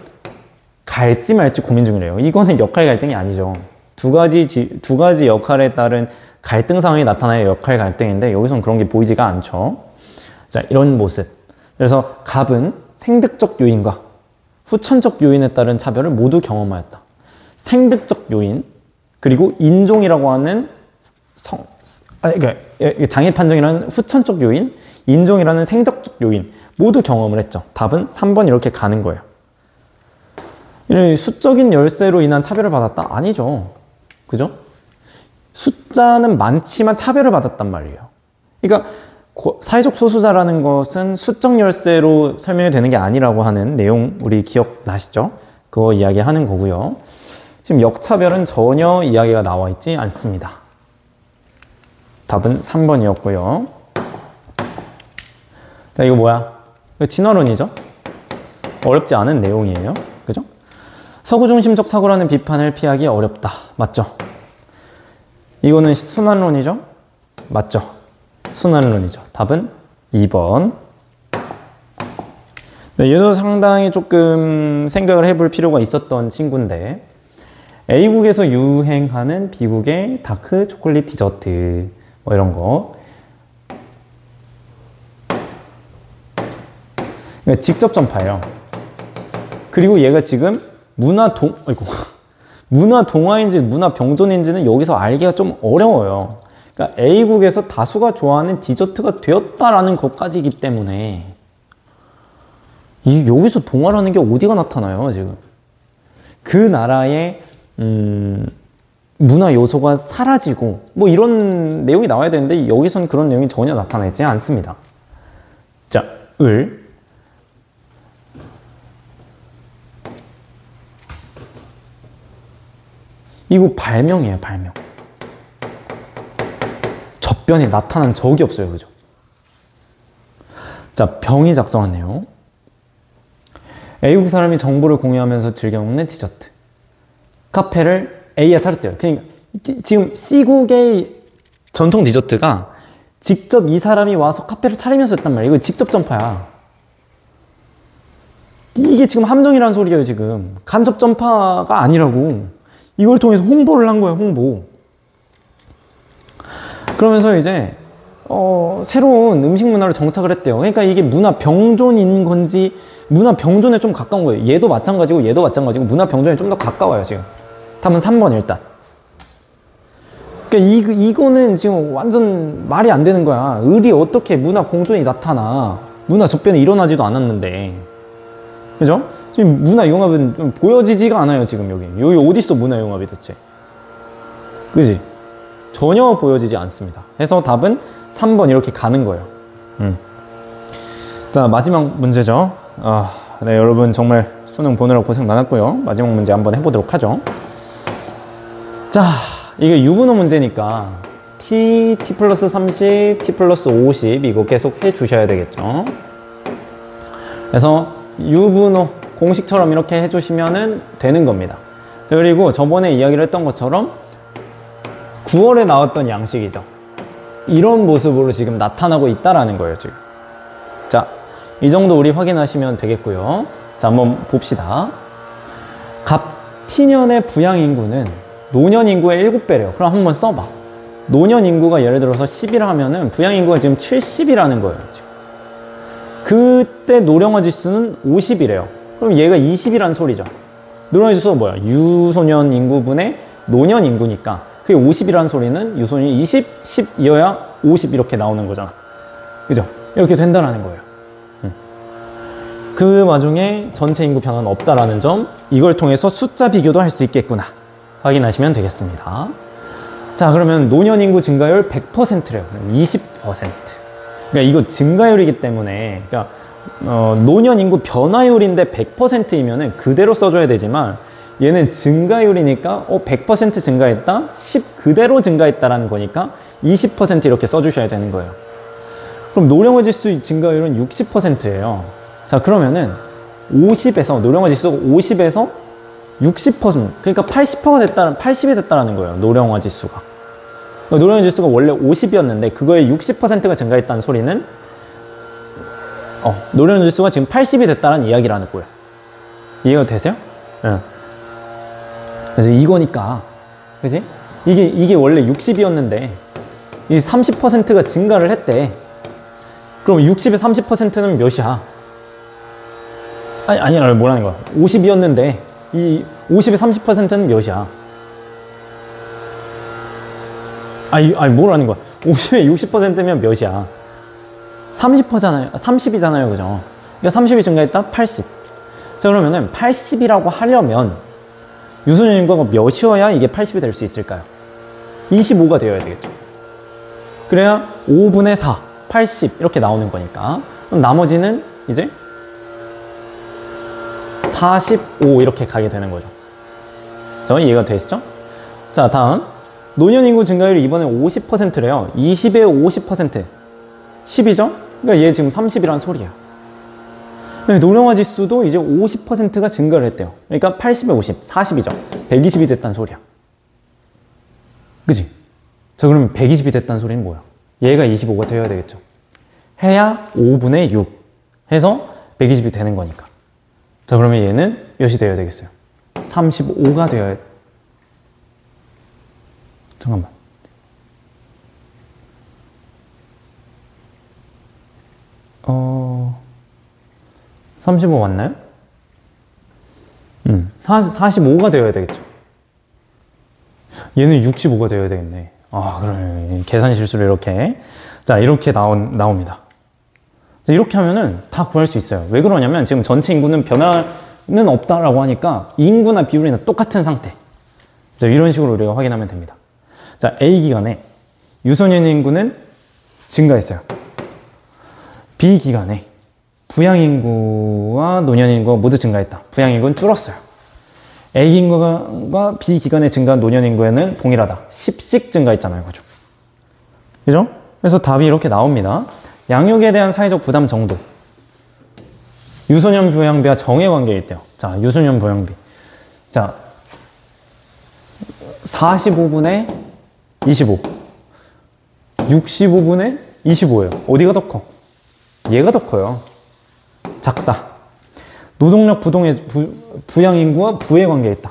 갈지 말지 고민 중이래요. 이거는 역할 갈등이 아니죠. 두 가지 역할에 따른 갈등 상황이 나타나야 역할 갈등인데 여기선 그런 게 보이지가 않죠. 자, 이런 모습. 그래서 갑은 생득적 요인과 후천적 요인에 따른 차별을 모두 경험하였다. 생득적 요인, 그리고 인종이라고 하는 그러니까 장애 판정이라는 후천적 요인, 인종이라는 생덕적 요인 모두 경험을 했죠. 답은 3번 이렇게 가는 거예요. 수적인 열세로 인한 차별을 받았다? 아니죠. 그죠? 숫자는 많지만 차별을 받았단 말이에요. 그러니까 사회적 소수자라는 것은 수적 열세로 설명이 되는 게 아니라고 하는 내용 우리 기억나시죠? 그거 이야기하는 거고요. 지금 역차별은 전혀 이야기가 나와 있지 않습니다. 답은 3번이었고요. 자, 이거 뭐야? 이거 진화론이죠? 어렵지 않은 내용이에요. 그죠? 서구중심적 사고라는 비판을 피하기 어렵다. 맞죠? 이거는 순환론이죠? 맞죠? 순환론이죠. 답은 2번. 네, 얘도 상당히 조금 생각을 해볼 필요가 있었던 친구인데 A국에서 유행하는 B국의 다크 초콜릿 디저트 뭐 이런 거 그러니까 직접 전파예요. 그리고 얘가 지금 문화 동화인지 문화 병존인지는 여기서 알기가 좀 어려워요. 그러니까 A국에서 다수가 좋아하는 디저트가 되었다라는 것까지이기 때문에 여기서 동화라는 게 어디가 나타나요, 지금? 그 나라의 문화 요소가 사라지고 뭐 이런 내용이 나와야 되는데 여기선 그런 내용이 전혀 나타나 있지 않습니다. 자, 을 이거 발명이에요, 발명. 접변이 나타난 적이 없어요, 그죠? 자, 병이 작성한 내용. A국 사람이 정보를 공유하면서 즐겨 먹는 디저트. 카페를 A에 차렸대요. 그러니까 지금 C국의 전통 디저트가 직접 이 사람이 와서 카페를 차리면서 했단 말이에요. 이거 직접 전파야. 이게 지금 함정이라는 소리예요, 지금. 간접 전파가 아니라고. 이걸 통해서 홍보를 한 거예요, 홍보. 그러면서 이제 새로운 음식 문화를 정착을 했대요. 그러니까 이게 문화 병존인 건지 문화 병존에 좀 가까운 거예요. 얘도 마찬가지고 얘도 마찬가지고 문화 병존에 좀 더 가까워요, 지금. 답은 3번 일단. 그러니까 이거는 지금 완전 말이 안 되는 거야. 을이 어떻게 문화 공존이 나타나. 문화 접변이 일어나지도 않았는데. 그죠? 지금 문화융합은 좀 보여지지가 않아요, 지금 여기 어딨어, 문화융합이 대체. 그지? 전혀 보여지지 않습니다. 해서 답은 3번 이렇게 가는 거예요. 자, 마지막 문제죠. 네, 여러분 정말 수능 보느라 고생 많았고요. 마지막 문제 한번 해보도록 하죠. 자, 이게 유분호 문제니까 t 플러스 30, t 플러스 50 이거 계속 해주셔야 되겠죠. 그래서 유분호 공식처럼 이렇게 해주시면 되는 겁니다. 자, 그리고 저번에 이야기를 했던 것처럼 9월에 나왔던 양식이죠. 이런 모습으로 지금 나타나고 있다라는 거예요, 지금. 자, 이 정도 우리 확인하시면 되겠고요. 자, 한번 봅시다. 갑 T년의 부양 인구는 노년 인구의 7배래요. 그럼 한번 써봐. 노년 인구가 예를 들어서 10이라 하면은 부양 인구가 지금 70이라는 거예요, 지금. 그때 노령화 지수는 50이래요. 그럼 얘가 20이라는 소리죠. 노령화 지수가 뭐야? 유소년 인구분의 노년 인구니까 그게 50이라는 소리는 유소년이 20, 10이어야 50 이렇게 나오는 거잖아. 그죠? 이렇게 된다는 거예요. 그 와중에 전체 인구 변화는 없다라는 점, 이걸 통해서 숫자 비교도 할 수 있겠구나 확인하시면 되겠습니다. 자, 그러면 노년 인구 증가율 100%래요. 20%. 그러니까 이거 증가율이기 때문에, 그러니까 노년 인구 변화율인데 100%이면은 그대로 써줘야 되지만 얘는 증가율이니까 100% 증가했다, 10 그대로 증가했다라는 거니까 20% 이렇게 써주셔야 되는 거예요. 그럼 노령화 지수 증가율은 60%예요. 자, 그러면은 50에서 노령화 지수가 50에서 60%, 그러니까 80이 됐다라는 거예요. 노령화 지수가. 노령화 지수가 원래 50이었는데 그거에 60%가 증가했다는 소리는 노련 지수가 지금 80이 됐다는 이야기라는 거예요. 이해가 되세요? 응. 그래서 이거니까, 그지? 이게 원래 60이었는데, 이 30%가 증가를 했대. 그럼 60의 30%는 몇이야? 아니라 뭐라는 거야? 50이었는데, 이 50의 30%는 몇이야? 뭐라는 거야? 50의 60%면 몇이야? 30%잖아요. 30이잖아요. 그죠? 그러니까 30이 증가했다? 80. 자, 그러면은 80이라고 하려면 유소년 인구가 몇이어야 이게 80이 될 수 있을까요? 25가 되어야 되겠죠. 그래야 5분의 4, 80 이렇게 나오는 거니까. 그럼 나머지는 이제 45 이렇게 가게 되는 거죠. 저 이해가 되시죠? 자, 다음 노년 인구 증가율이 이번에 50%래요. 20의 50%. 10이죠? 그러니까 얘 지금 30이란 소리야. 노령화 지수도 이제 50%가 증가를 했대요. 그러니까 80에 50, 40이죠. 120이 됐다는 소리야. 그치? 자, 그러면 120이 됐다는 소리는 뭐야? 얘가 25가 되어야 되겠죠. 해야 5분의 6 해서 120이 되는 거니까. 자, 그러면 얘는 몇이 되어야 되겠어요? 35가 되어야 돼. 잠깐만. 35 맞나요? 45가 되어야 되겠죠. 얘는 65가 되어야 되겠네. 그래. 계산 실수를 이렇게. 자, 이렇게 나옵니다. 자, 이렇게 하면은 다 구할 수 있어요. 왜 그러냐면 지금 전체 인구는 변화는 없다라고 하니까 인구나 비율이나 똑같은 상태. 자, 이런 식으로 우리가 확인하면 됩니다. 자, A 기간에 유소년 인구는 증가했어요. B 기간에 부양인구와 노년인구가 모두 증가했다. 부양인구는 줄었어요. A인구가 B기간에 증가한 노년인구에는 동일하다. 10씩 증가했잖아요. 그죠? 그죠? 그래서 답이 이렇게 나옵니다. 양육에 대한 사회적 부담 정도. 유소년 부양비와 정의 관계에 있대요. 자, 유소년 부양비. 자, 45분의 25. 65분의 25예요. 어디가 더 커? 얘가 더 커요. 작다. 노동력 부동의 부양인구와 부의 관계에 있다.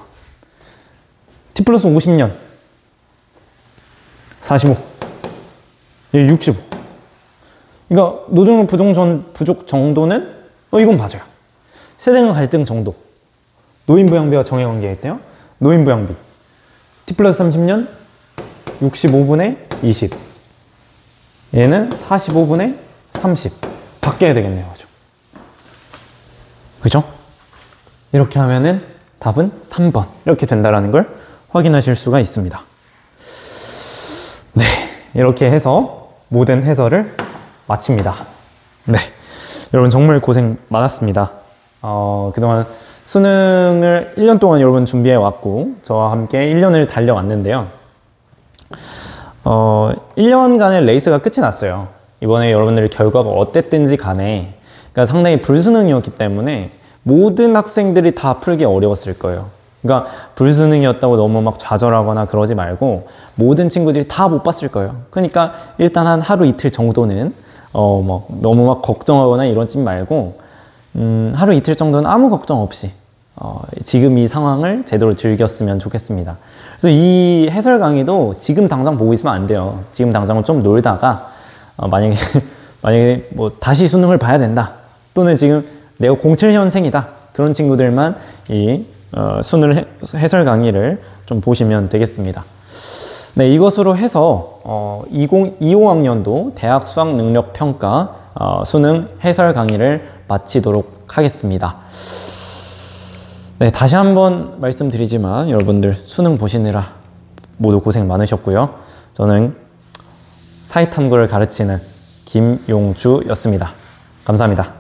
T 플러스 50년 45. 얘 65. 그러니까 노동력 부족 정도는 이건 맞아요. 세대 간 갈등 정도. 노인 부양비와 정의 관계에 있대요. 노인 부양비 T 플러스 30년 65분의 20. 얘는 45분의 30. 바뀌어야 되겠네요. 그죠? 이렇게 하면은 답은 3번 이렇게 된다라는 걸 확인하실 수가 있습니다. 네, 이렇게 해서 모든 해설을 마칩니다. 네, 여러분 정말 고생 많았습니다. 그동안 수능을 1년 동안 여러분 준비해 왔고 저와 함께 1년을 달려왔는데요. 1년간의 레이스가 끝이 났어요. 이번에 여러분들의 결과가 어땠든지 간에 그러니까 상당히 불수능이었기 때문에 모든 학생들이 다 풀기 어려웠을 거예요. 그러니까 불수능이었다고 너무 막 좌절하거나 그러지 말고 모든 친구들이 다 못 봤을 거예요. 그러니까 일단 한 하루 이틀 정도는 너무 막 걱정하거나 이러지 말고 하루 이틀 정도는 아무 걱정 없이 지금 이 상황을 제대로 즐겼으면 좋겠습니다. 그래서 이 해설 강의도 지금 당장 보고 있으면 안 돼요. 지금 당장은 좀 놀다가 만약에 뭐 다시 수능을 봐야 된다. 또는 지금 내가 07년생이다. 그런 친구들만 이 수능 해설 강의를 좀 보시면 되겠습니다. 네, 이것으로 해서 2025학년도 대학 수학 능력 평가 수능 해설 강의를 마치도록 하겠습니다. 네, 다시 한번 말씀드리지만 여러분들 수능 보시느라 모두 고생 많으셨고요. 저는 사회탐구를 가르치는 김용주였습니다. 감사합니다.